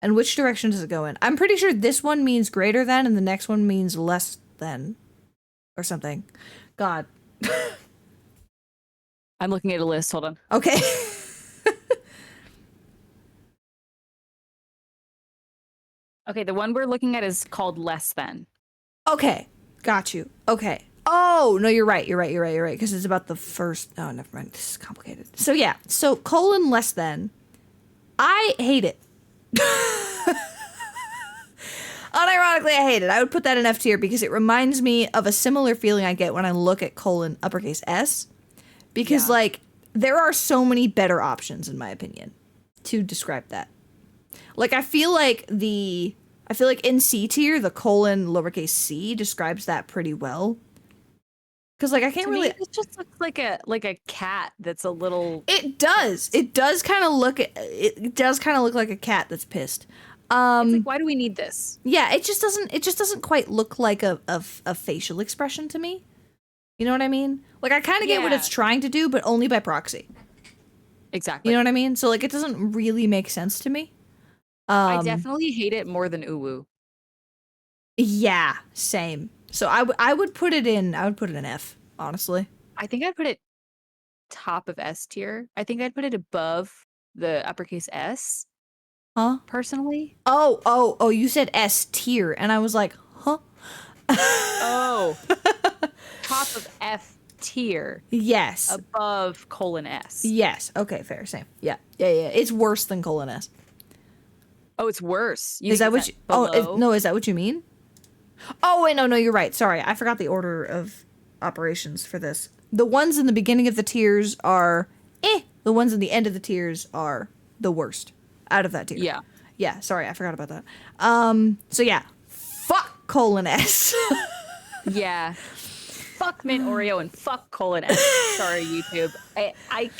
And which direction does it go in? I'm pretty sure this one means greater than, and the next one means less than, or something. God. I'm looking at a list. Hold on. Okay. Okay, the one we're looking at is called less than. Okay. Got you. Okay. Oh, no, you're right. You're right. You're right. You're right. Because it's about the first. Oh, never mind. This is complicated. So, yeah. So, colon less than. I hate it. Unironically, I hate it. I would put that in F tier because it reminds me of a similar feeling I get when I look at colon uppercase S. Because, Yeah. like, there are so many better options, in my opinion, to describe that. Like, I feel like in C tier, the colon lowercase c describes that pretty well. Because, like, I can't To really. me, it just looks like a cat that's a little. It does. It does kind of look. It does kind of look like a cat that's pissed. It's like, why do we need this? Yeah. It just doesn't. It just doesn't quite look like a facial expression to me. You know what I mean? Like, I kind of get what Yeah. it's trying to do, but only by proxy. Exactly. You know what I mean? So, like, it doesn't really make sense to me. I definitely hate it more than Uwu. Yeah. Same. So I would put it in. I would put it in F. Honestly. I think I'd put it top of S tier. I think I'd put it above the uppercase S, Huh? personally. Oh! You said S tier, and I was like, huh? Oh. Top of F tier. Yes. Above colon S. Yes. Okay. Fair. Same. Yeah. It's worse than colon S. Oh, it's worse. Is that what you? No. Is that what you mean? Oh wait, no. You're right. Sorry, I forgot the order of operations for this. The ones in the beginning of the tiers are eh. The ones in the end of the tiers are the worst out of that tier. Yeah. Yeah. Sorry, I forgot about that. So yeah, fuck colon S. Yeah. Fuck Mint Oreo and fuck colon S. Sorry, YouTube.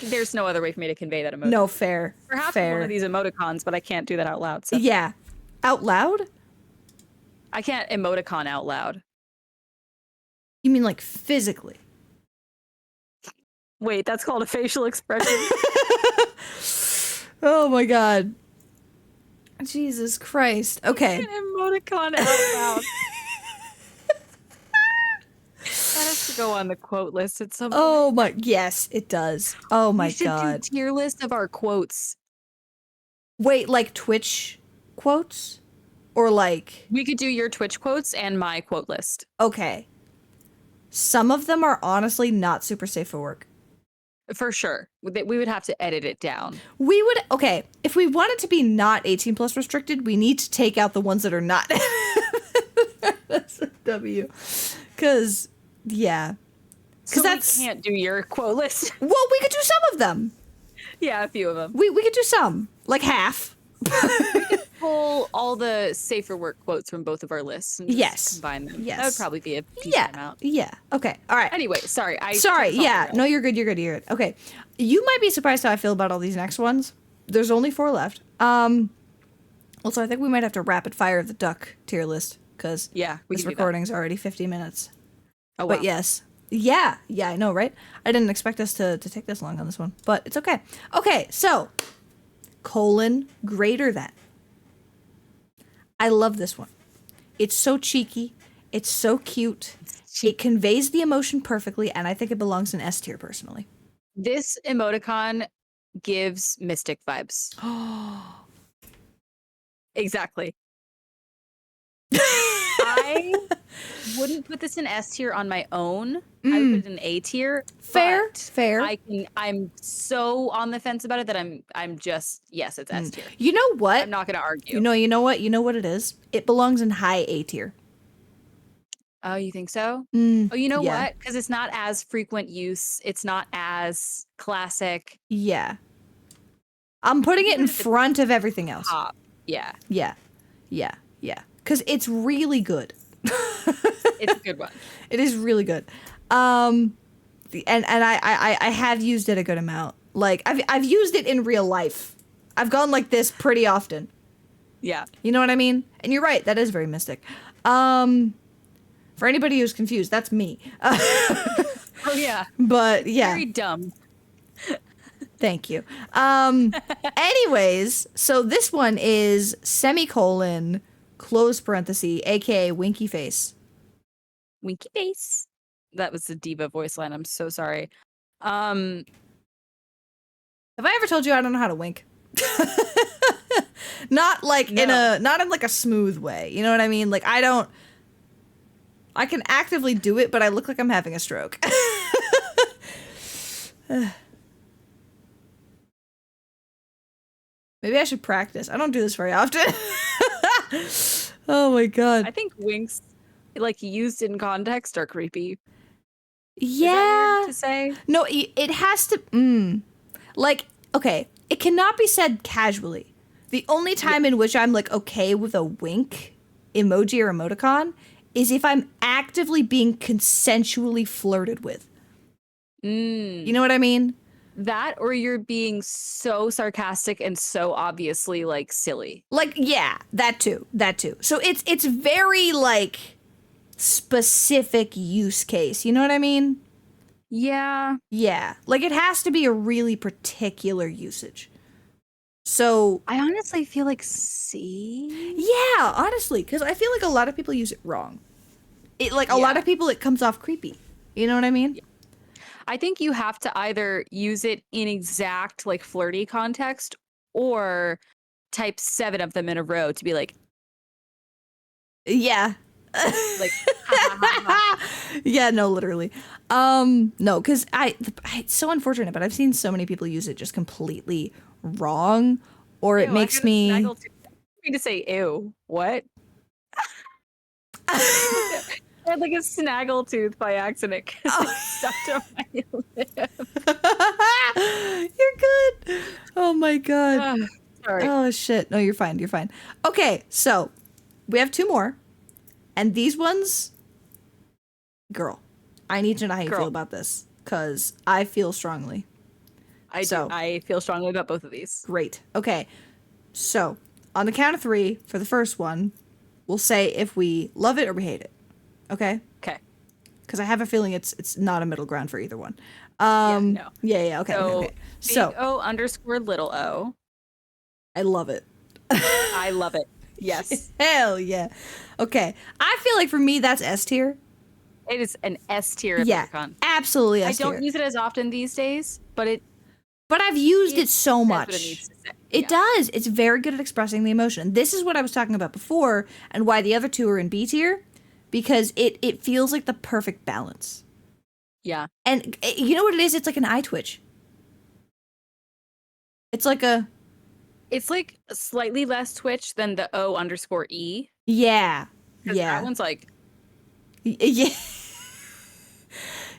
There's no other way for me to convey that emotion. No, fair. Perhaps fair. one of these emoticons, but I can't do that out loud. So Yeah. Out loud? I can't emoticon out loud. You mean like physically? Wait, that's called a facial expression. Oh my god. Jesus Christ. Okay. An emoticon out loud. That has to go on the quote list at some point. Oh my, yes, it does. Oh my We should god. do tier list of our quotes. Wait, like Twitch quotes? Or like, We could do your Twitch quotes and my quote list. okay. Some of them are honestly not super safe for work. For sure. We would have to edit it down. We would, okay, if we want it to be not 18 plus restricted, we need to take out the ones that are not. That's a W. Because, yeah. So we can't do your quote list. Well, we could do some of them. Yeah, a few of them. We could do some. Like half. Pull all the safer work quotes from both of our lists and just combine them. Yes. That would probably be a decent amount. Yeah. Okay. All right. Anyway, sorry. Yeah. No, you're good. You're good. You're good. Okay. You might be surprised how I feel about all these next ones. There's only 4 left. Also, I think we might have to rapid fire the duck tier list because this recording's already 50 minutes. Oh, wow. But yes. Yeah. Yeah, I know, right? I didn't expect us to take this long on this one, but it's okay. Okay. So, greater than. I love this one. It's so cheeky. It's so cute. It conveys the emotion perfectly, and I think it belongs in S tier personally. This emoticon gives Mystic vibes. Exactly. I wouldn't put this in S tier on my own. I would put it in A tier. Fair. I'm so on the fence about it that I'm just, yes, it's S tier. You know what? I'm not gonna argue. You know what it is? It belongs in high A tier. Oh, you think so? Oh, you know what? Because it's not as frequent use. It's not as classic. Yeah. I'm putting it in front of everything else. Top. Yeah. Yeah. Because it's really good. It's a good one. It is really good. And I have used it a good amount. Like I've used it in real life. I've gone like this pretty often. Yeah. You know what I mean? And you're right, that is very mystic. For anybody who's confused, that's me. Oh yeah. But yeah. Very dumb. Thank you. Anyways, so this one is semicolon close parenthesis, aka winky face. Winky face. That was the diva voice line. I'm so sorry. Have I ever told you I don't know how to wink? Not like not in like a smooth way. You know what I mean? Like I can actively do it, but I look like I'm having a stroke. Maybe I should practice. I don't do this very often. Oh my god. I think winks, like used in context, are creepy. Yeah. Is that weird to say? No, it has to. Like, okay, it cannot be said casually. The only time in which I'm like okay with a wink emoji or emoticon is if I'm actively being consensually flirted with. You know what I mean? That, or you're being so sarcastic and so obviously like silly. Like, yeah, that too. So it's very like specific use case. You know what I mean? Yeah. Yeah. Like it has to be a really particular usage. So I honestly feel like C. Yeah, honestly, because I feel like a lot of people use it wrong. A lot of people, it comes off creepy. You know what I mean? Yeah. I think you have to either use it in exact like flirty context or type 7 of them in a row to be like, yeah. Like, yeah, no, literally. No, because it's so unfortunate, but I've seen so many people use it just completely wrong, or it makes me. I mean to say, ew, what? I had like a snaggletooth by accident because it stuck to my lip. You're good. Oh my god. Sorry. Oh shit. No, you're fine. You're fine. Okay, so we have 2 more, and these ones, girl, I need to know how you feel about this because I feel strongly. I do. I feel strongly about both of these. Great. Okay, so on the count of 3 for the first one, we'll say if we love it or we hate it. Okay? Okay. Because I have a feeling it's not a middle ground for either one. No. Yeah, okay. So, So, big O _ little o. I love it. I love it. Yes. Hell yeah. Okay. I feel like for me, that's S tier. It is an S tier Yeah, emoticon. absolutely I S tier. don't use it as often these days, but I've used it so says much. what it needs to say. It does. It's very good at expressing the emotion. This is what I was talking about before, and why the other two are in B tier, because it feels like the perfect balance. Yeah. And you know what it is? It's like an eye twitch. It's like a slightly less twitch than the O_E. yeah, Because yeah, that one's like, yeah,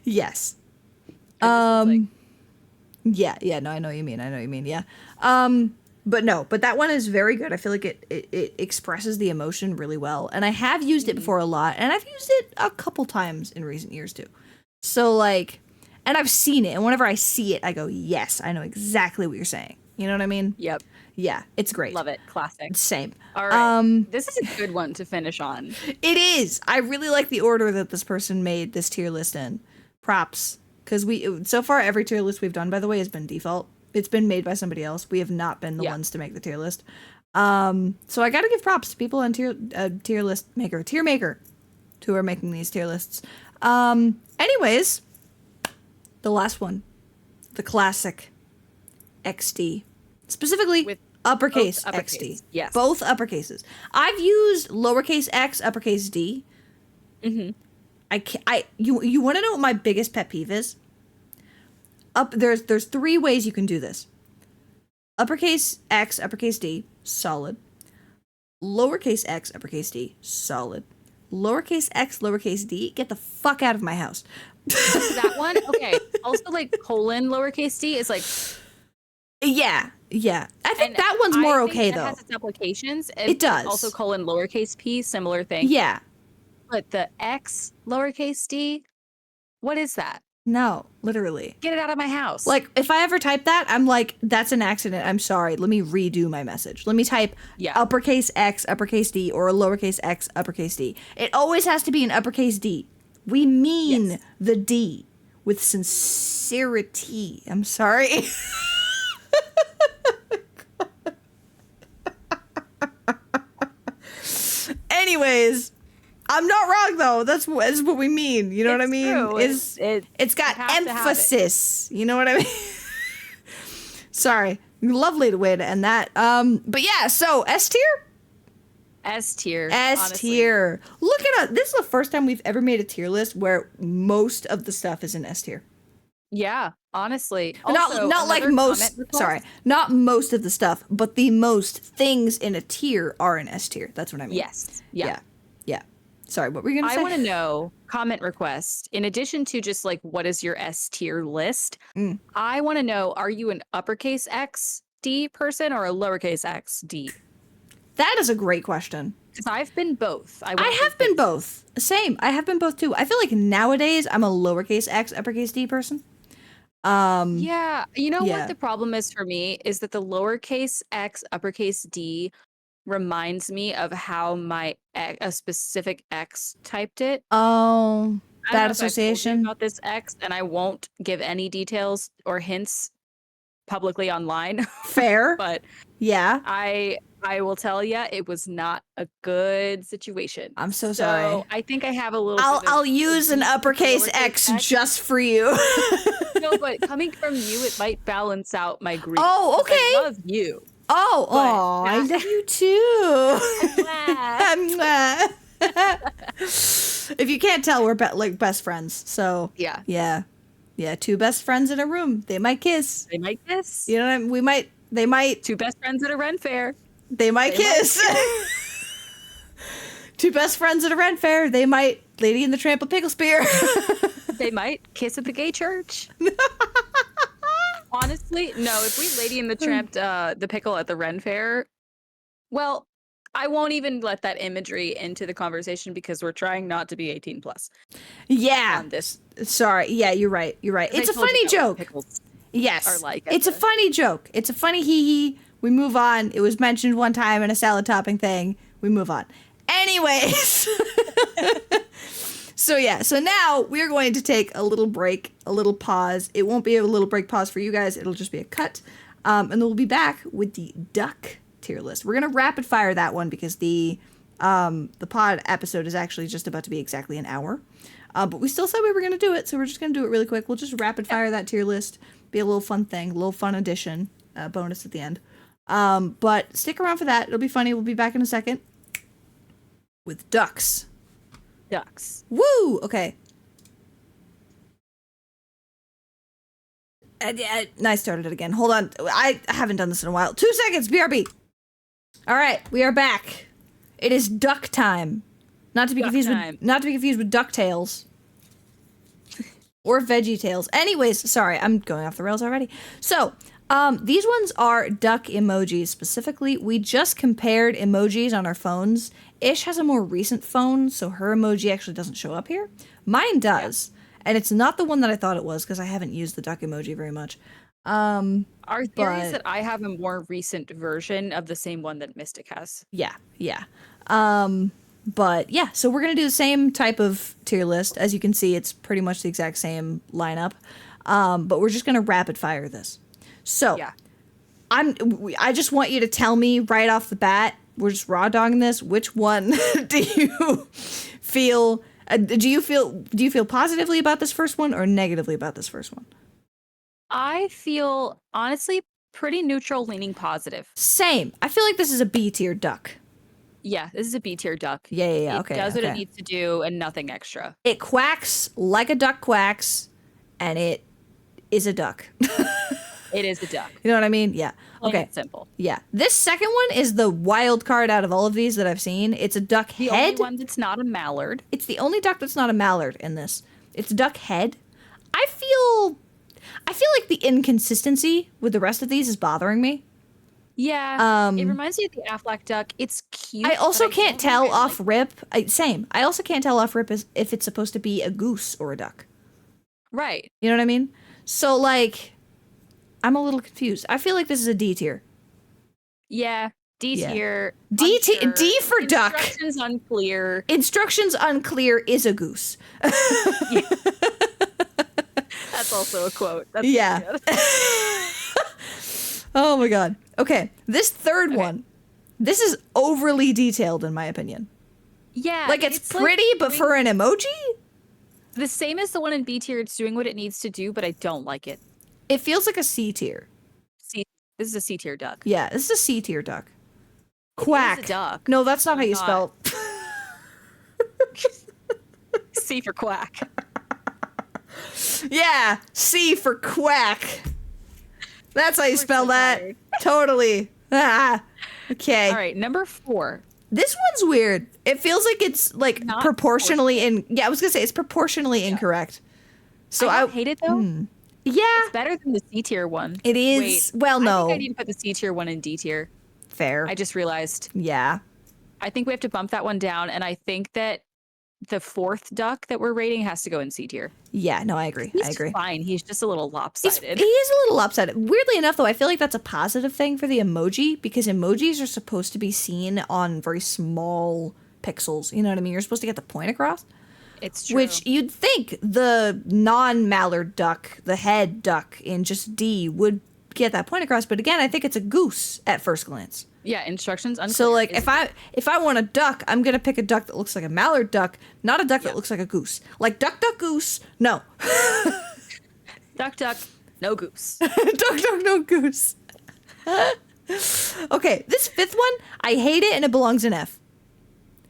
yes. like, Yeah. No, I know what you mean. Yeah. But that one is very good. I feel like it expresses the emotion really well, and I have used it before a lot, and I've used it a couple times in recent years too. So like, and I've seen it, and whenever I see it, I go, yes, I know exactly what you're saying. You know what I mean? yep, Yeah, it's great. love it, classic. Same. All right, this is a good one to finish on. It is. I really like the order that this person made this tier list in. Props. Because so far every tier list we've done, by the way, has been default. It's been made by somebody else. We have not been the ones to make the tier list. So I gotta give props to people on tier maker, who are making these tier lists. Anyways, the last one, the classic XD, specifically With uppercase both uppercase, XD. yes. Both uppercases. I've used lowercase x, uppercase D. You want to know what my biggest pet peeve is? There's three ways you can do this. Uppercase X, uppercase D, solid. Lowercase x, uppercase D, solid. Lowercase x, lowercase d, get the fuck out of my house. That one, okay. Also, like colon lowercase d is like, Yeah. I think that one's more okay though. It has its applications. It does. Also, colon lowercase p, similar thing. Yeah. But the x lowercase d, what is that? No, literally. Get it out of my house. Like, if I ever type that, I'm like, that's an accident. I'm sorry. Let me redo my message. Let me type uppercase X, uppercase D, or a lowercase x, uppercase D. It always has to be an uppercase D. We mean the D with sincerity. I'm sorry. Anyways, I'm not wrong though. That's what we mean. You know what I mean? True. It's got emphasis. You know what I mean? Sorry. Lovely way to end that. But yeah, so S tier? S tier. S tier. Look at us. This is the first time we've ever made a tier list where most of the stuff is in S tier. Yeah, honestly. Also, not like most. Sorry, not most of the stuff, but the most things in a tier are in S tier. That's what I mean. Yes. Yeah. Sorry, what were you gonna say? I want to know, comment request, in addition to just like what is your S tier list, I want to know, are you an uppercase X D person or a lowercase X D? That is a great question. Because I've been both. I have been both. Same. I have been both too. I feel like nowadays I'm a lowercase x, uppercase D person. Yeah. You know what the problem is for me is that the lowercase x, uppercase D reminds me of how a specific X typed it. Oh, bad association. association about this X, and I won't give any details or hints publicly online. Fair, but yeah, I will tell you, it was not a good situation. I'm so sorry. I think I have a little. I'll use an uppercase X just for you. No, but coming from you, it might balance out my grief. Oh, okay. I love you. Oh, I love you too. If you can't tell, we're like best friends. So yeah. Two best friends in a room. They might kiss. You know what I mean? They might. Two best friends at a Ren fair. They might kiss. Two best friends at a Ren fair. They might. Lady in the Tramp of Pickle Spear. They might kiss at the gay church. Honestly, no. If we Lady in the Tramp the pickle at the Ren fair, well, I won't even let that imagery into the conversation because we're trying not to be 18 plus. Yeah. On this. Sorry. Yeah, you're right. It's a funny joke. Yes. It's a funny joke. It's a funny hee-hee. We move on. It was mentioned one time in a salad topping thing. We move on. Anyways. So now we're going to take a little break, a little pause. It won't be a little break pause for you guys. It'll just be a cut. And then we'll be back with the duck tier list. We're going to rapid fire that one because the pod episode is actually just about to be exactly an hour. But we still said we were going to do it, so we're just going to do it really quick. We'll just rapid fire that tier list. Be a little fun thing, a little fun addition, bonus at the end. But stick around for that. It'll be funny. We'll be back in a second with ducks. Ducks. Woo! Okay. I started it again. Hold on. I haven't done this in a while. 2 seconds, BRB. All right, we are back. It is duck time. Not to be confused with DuckTales. Or VeggieTales. Anyways, sorry, I'm going off the rails already. So, these ones are duck emojis specifically. We just compared emojis on our phones. Ish has a more recent phone, so her emoji actually doesn't show up here. Mine does. Yeah. And it's not the one that I thought it was because I haven't used the duck emoji very much. Our theory is that I have a more recent version of the same one that Mystic has. Yeah. But yeah, so we're going to do the same type of tier list. As you can see, it's pretty much the exact same lineup. But we're just going to rapid fire this. So yeah. I just want you to tell me right off the bat, we're just raw dogging this, which one do you feel do you feel positively about this first one or negatively about this first one? I feel honestly pretty neutral, leaning positive. Same. I feel like this is a B tier duck. Yeah, this is a B tier duck. Yeah. Okay. It does what it needs to do and nothing extra. It quacks like a duck quacks, and it is a duck. It is a duck. You know what I mean? Yeah. Okay. Simple. Yeah. This second one is the wild card out of all of these that I've seen. It's a duck head. The only one that's not a mallard. It's the only duck that's not a mallard in this. It's duck head. I feel like the inconsistency with the rest of these is bothering me. Yeah. It reminds me of the Aflac duck. It's cute. I also can't tell off rip. Same. I also can't tell off rip if it's supposed to be a goose or a duck. Right. You know what I mean? So like, I'm a little confused. I feel like this is a D tier. Yeah. D tier. D for duck. Instructions unclear. Instructions unclear is a goose. Yeah. That's also a quote. That's yeah. Oh my god. Okay, this third one. This is overly detailed in my opinion. Yeah. Like it's pretty, but for an emoji? The same as the one in B tier. It's doing what it needs to do, but I don't like it. It feels like a C tier. This is a C tier duck. Yeah, this is a C tier duck. Quack. It is a duck. No, that's not how you spell. C for quack. Yeah, C for quack. That's how you spell that. Totally. Ah. Okay. All right, number 4. This one's weird. It feels like it's like Not proportionally yeah, I was gonna say it's proportionally incorrect. So I hate it though. Yeah. It's better than the C tier one. It is. Wait, well, no. I think I need to put the C tier one in D tier. Fair. I just realized. Yeah. I think we have to bump that one down, and I think that the 4th duck that we're rating has to go in C tier. Yeah, no, I agree. He's fine. He's just a little lopsided. He is a little lopsided. Weirdly enough, though, I feel like that's a positive thing for the emoji because emojis are supposed to be seen on very small pixels. You know what I mean? You're supposed to get the point across. It's true. Which you'd think the non-mallard duck, the head duck in just D would get that point across. But again, I think it's a goose at first glance. Yeah, instructions unclear. So like if I want a duck, I'm gonna pick a duck that looks like a mallard duck, not a duck that looks like a goose. Like duck duck goose, no. Duck duck, no goose. Duck duck no goose. Okay, this 5th one, I hate it and it belongs in F.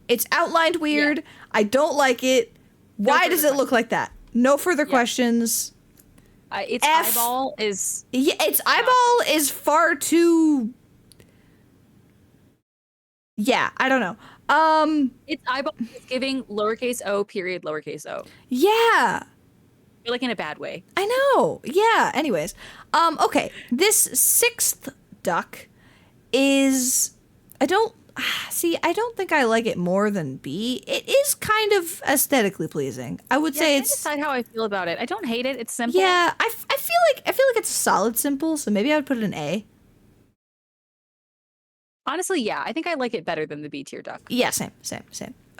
It's outlined weird. Yeah. I don't like it. Why does it look like that? No further questions. Its eyeball is... Yeah, its eyeball is far too... Yeah, I don't know. Its eyeball is giving lowercase o period lowercase o. Yeah. I feel like in a bad way. I know. Yeah, anyways. Okay, this 6th duck is... I don't think I like it more than B. It is kind of aesthetically pleasing. I would say it's... I decide how I feel about it. I don't hate it. It's simple. Yeah, I feel like it's solid simple, so maybe I would put it in A. Honestly, yeah. I think I like it better than the B tier duck. Yeah, same.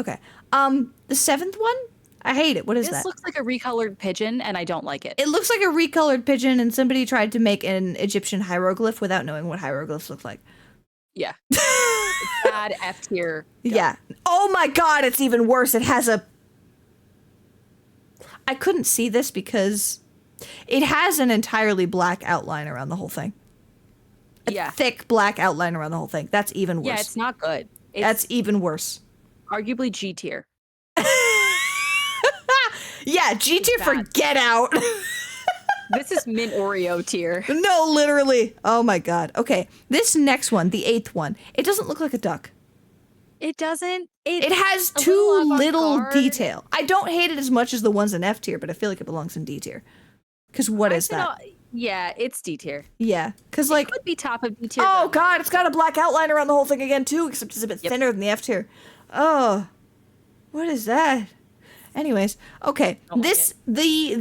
Okay. The 7th one? I hate it. What is that? This looks like a recolored pigeon, and I don't like it. It looks like a recolored pigeon, and somebody tried to make an Egyptian hieroglyph without knowing what hieroglyphs look like. Yeah. It's bad F tier. Yeah. Oh my god, it's even worse. It has a... I couldn't see this because it has an entirely black outline around the whole thing. A thick black outline around the whole thing. That's even worse. Yeah, it's not good. That's even worse. Arguably G tier. Yeah, G tier for Get Out. This is mint Oreo tier. No, literally. Oh my god. Okay, this next one, the 8th one, it doesn't look like a duck. It doesn't. It has too little detail. I don't hate it as much as the ones in F tier, but I feel like it belongs in D tier. Because what is that? Yeah, it's D tier. Yeah, because like... It could be top of D tier. Oh god, it's got a black outline around the whole thing again too, except it's a bit thinner than the F tier. Oh, what is that? Anyways, okay, this, the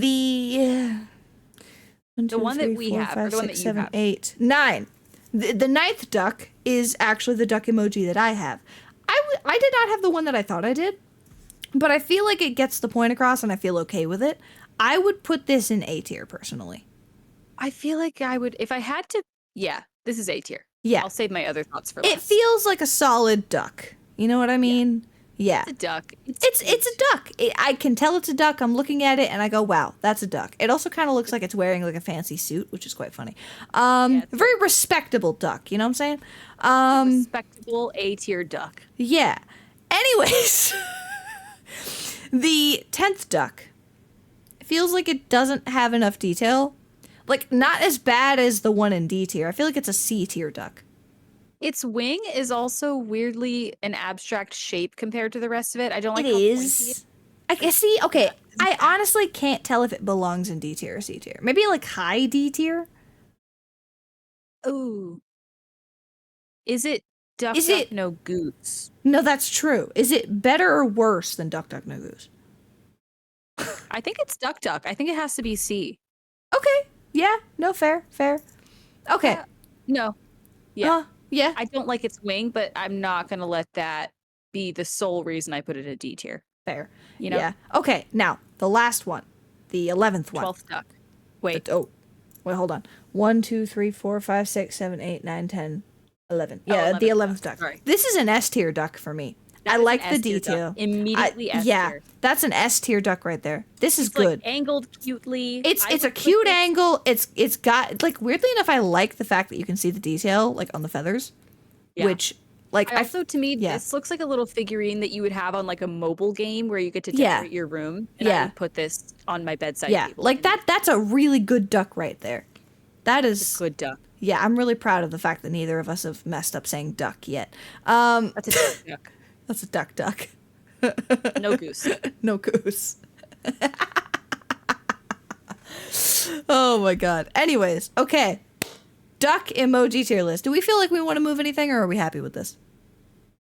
one that we have, or the one that you have. 8, 9. The 9th duck is actually the duck emoji that I have. I did not have the one that I thought I did, but I feel like it gets the point across and I feel okay with it. I would put this in A tier personally. I feel like I would, if I had to, yeah, this is A tier. Yeah. I'll save my other thoughts for last. It feels like a solid duck. You know what I mean? Yeah. It's a duck. It's a duck. I can tell it's a duck. I'm looking at it and I go, wow, that's a duck. It also kind of looks like it's wearing like a fancy suit, which is quite funny. Very respectable duck. You know what I'm saying? Respectable A tier duck. Yeah. Anyways, the 10th duck feels like it doesn't have enough detail. Like, not as bad as the one in D tier. I feel like it's a C tier duck. Its wing is also weirdly an abstract shape compared to the rest of it. I don't like it how is. pointy it is. I see. Okay, I honestly can't tell if it belongs in D tier or C tier. Maybe like high D tier. Ooh. Is it Duck Duck No Goose? No, that's true. Is it better or worse than Duck Duck No Goose? I think it's Duck Duck. I think it has to be C. Okay. Yeah. No. Fair. Okay. No. Yeah. Yeah. I don't like its wing, but I'm not gonna let that be the sole reason I put it at D tier. Fair. You know? Yeah. Okay. Now the last one, the 11th one. 12th duck. Wait. Wait. Hold on. 1, 2, 3, 4, 5, 6, 7, 8, 9, 10, 11. Yeah, the 11th duck. Sorry. This is an S tier duck for me. I like the detail. Immediately S tier. Yeah, that's an S tier duck right there. This is good. Like angled cutely. It's a cute angle. It's got like weirdly enough, I like the fact that you can see the detail like on the feathers, which like also to me this looks like a little figurine that you would have on like a mobile game where you get to decorate your room. And I would put this on my bedside. Yeah, like that's a really good duck right there. That is a good duck. Yeah, I'm really proud of the fact that neither of us have messed up saying duck yet. That's a duck duck. That's a duck. No goose. No goose. Oh my god. Anyways, okay. Duck emoji tier list. Do we feel like we want to move anything or are we happy with this?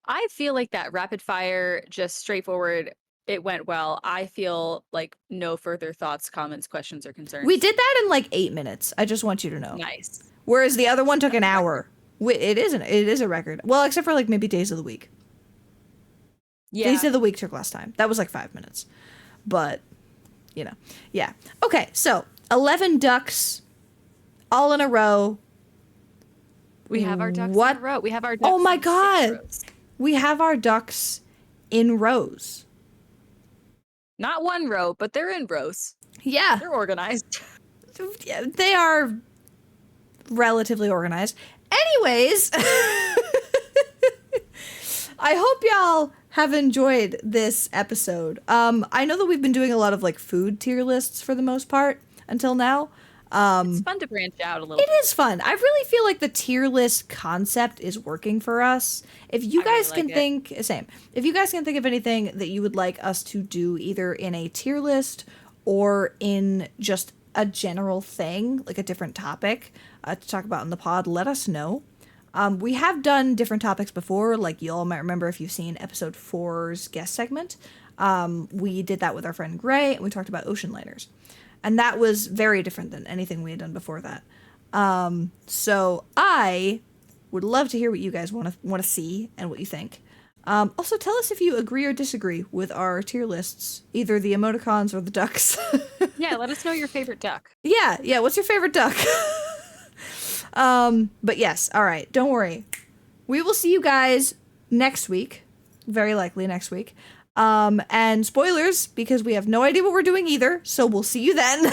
I feel like that rapid fire, just straightforward, it went well. I feel like no further thoughts, comments, questions, or concerns. We did that in like 8 minutes. I just want you to know. Nice. Whereas the other one took an hour. It is a record. Well, except for like maybe days of the week. Yeah. Days of the week took less time. That was like 5 minutes. But, you know. Yeah. Okay, so 11 ducks all in a row. We have our ducks in a row. We have our ducks. Oh my god. We have our ducks in rows. Not one row, but they're in rows. Yeah. They're organized. Yeah, they are relatively organized. Anyways, I hope y'all have enjoyed this episode. I know that we've been doing a lot of like food tier lists for the most part until now. It's fun to branch out a little. It is fun. I really feel like the tier list concept is working for us. If you guys can think, same. If you guys can think of anything that you would like us to do either in a tier list or in just a general thing, like a different topic to talk about in the pod, let us know. We have done different topics before, like you all might remember if you've seen episode 4's guest segment. We did that with our friend Gray, and we talked about ocean liners. And that was very different than anything we had done before that. So I would love to hear what you guys want to see and what you think. Also, tell us if you agree or disagree with our tier lists, either the emoticons or the ducks. Yeah, let us know your favorite duck. Yeah, what's your favorite duck? But yes, all right, don't worry. We will see you guys next week, very likely next week. And spoilers, because we have no idea what we're doing either, so we'll see you then.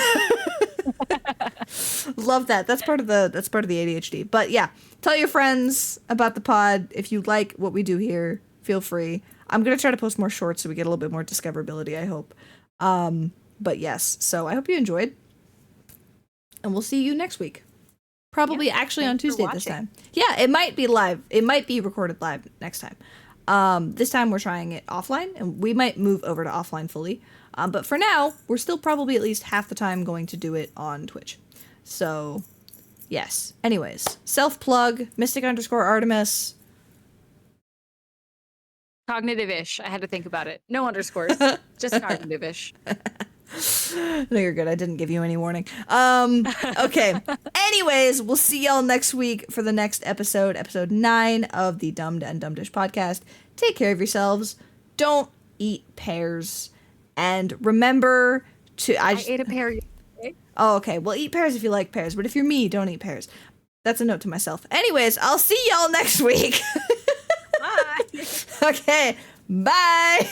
Love that. That's part of the ADHD. But yeah, tell your friends about the pod. If you like what we do here, feel free. I'm gonna try to post more shorts so we get a little bit more discoverability, I hope. But yes, so I hope you enjoyed. And we'll see you next week. Probably actually on Tuesday this time. Yeah, it might be live. It might be recorded live next time. This time we're trying it offline, and we might move over to offline fully. But for now, we're still probably at least half the time going to do it on Twitch. So, yes. Anyways, self-plug, Mystic_Artemis. Cognitive-ish. I had to think about it. No underscores. Just cognitive-ish. No, you're good. I didn't give you any warning. Okay. Anyways, we'll see y'all next week for the next episode 9 of the Dumd and Dumdish podcast. Take care of yourselves. Don't eat pears. And remember to... I ate a pear yesterday. Oh, okay. Well, eat pears if you like pears. But if you're me, don't eat pears. That's a note to myself. Anyways, I'll see y'all next week. Bye. Okay. Bye.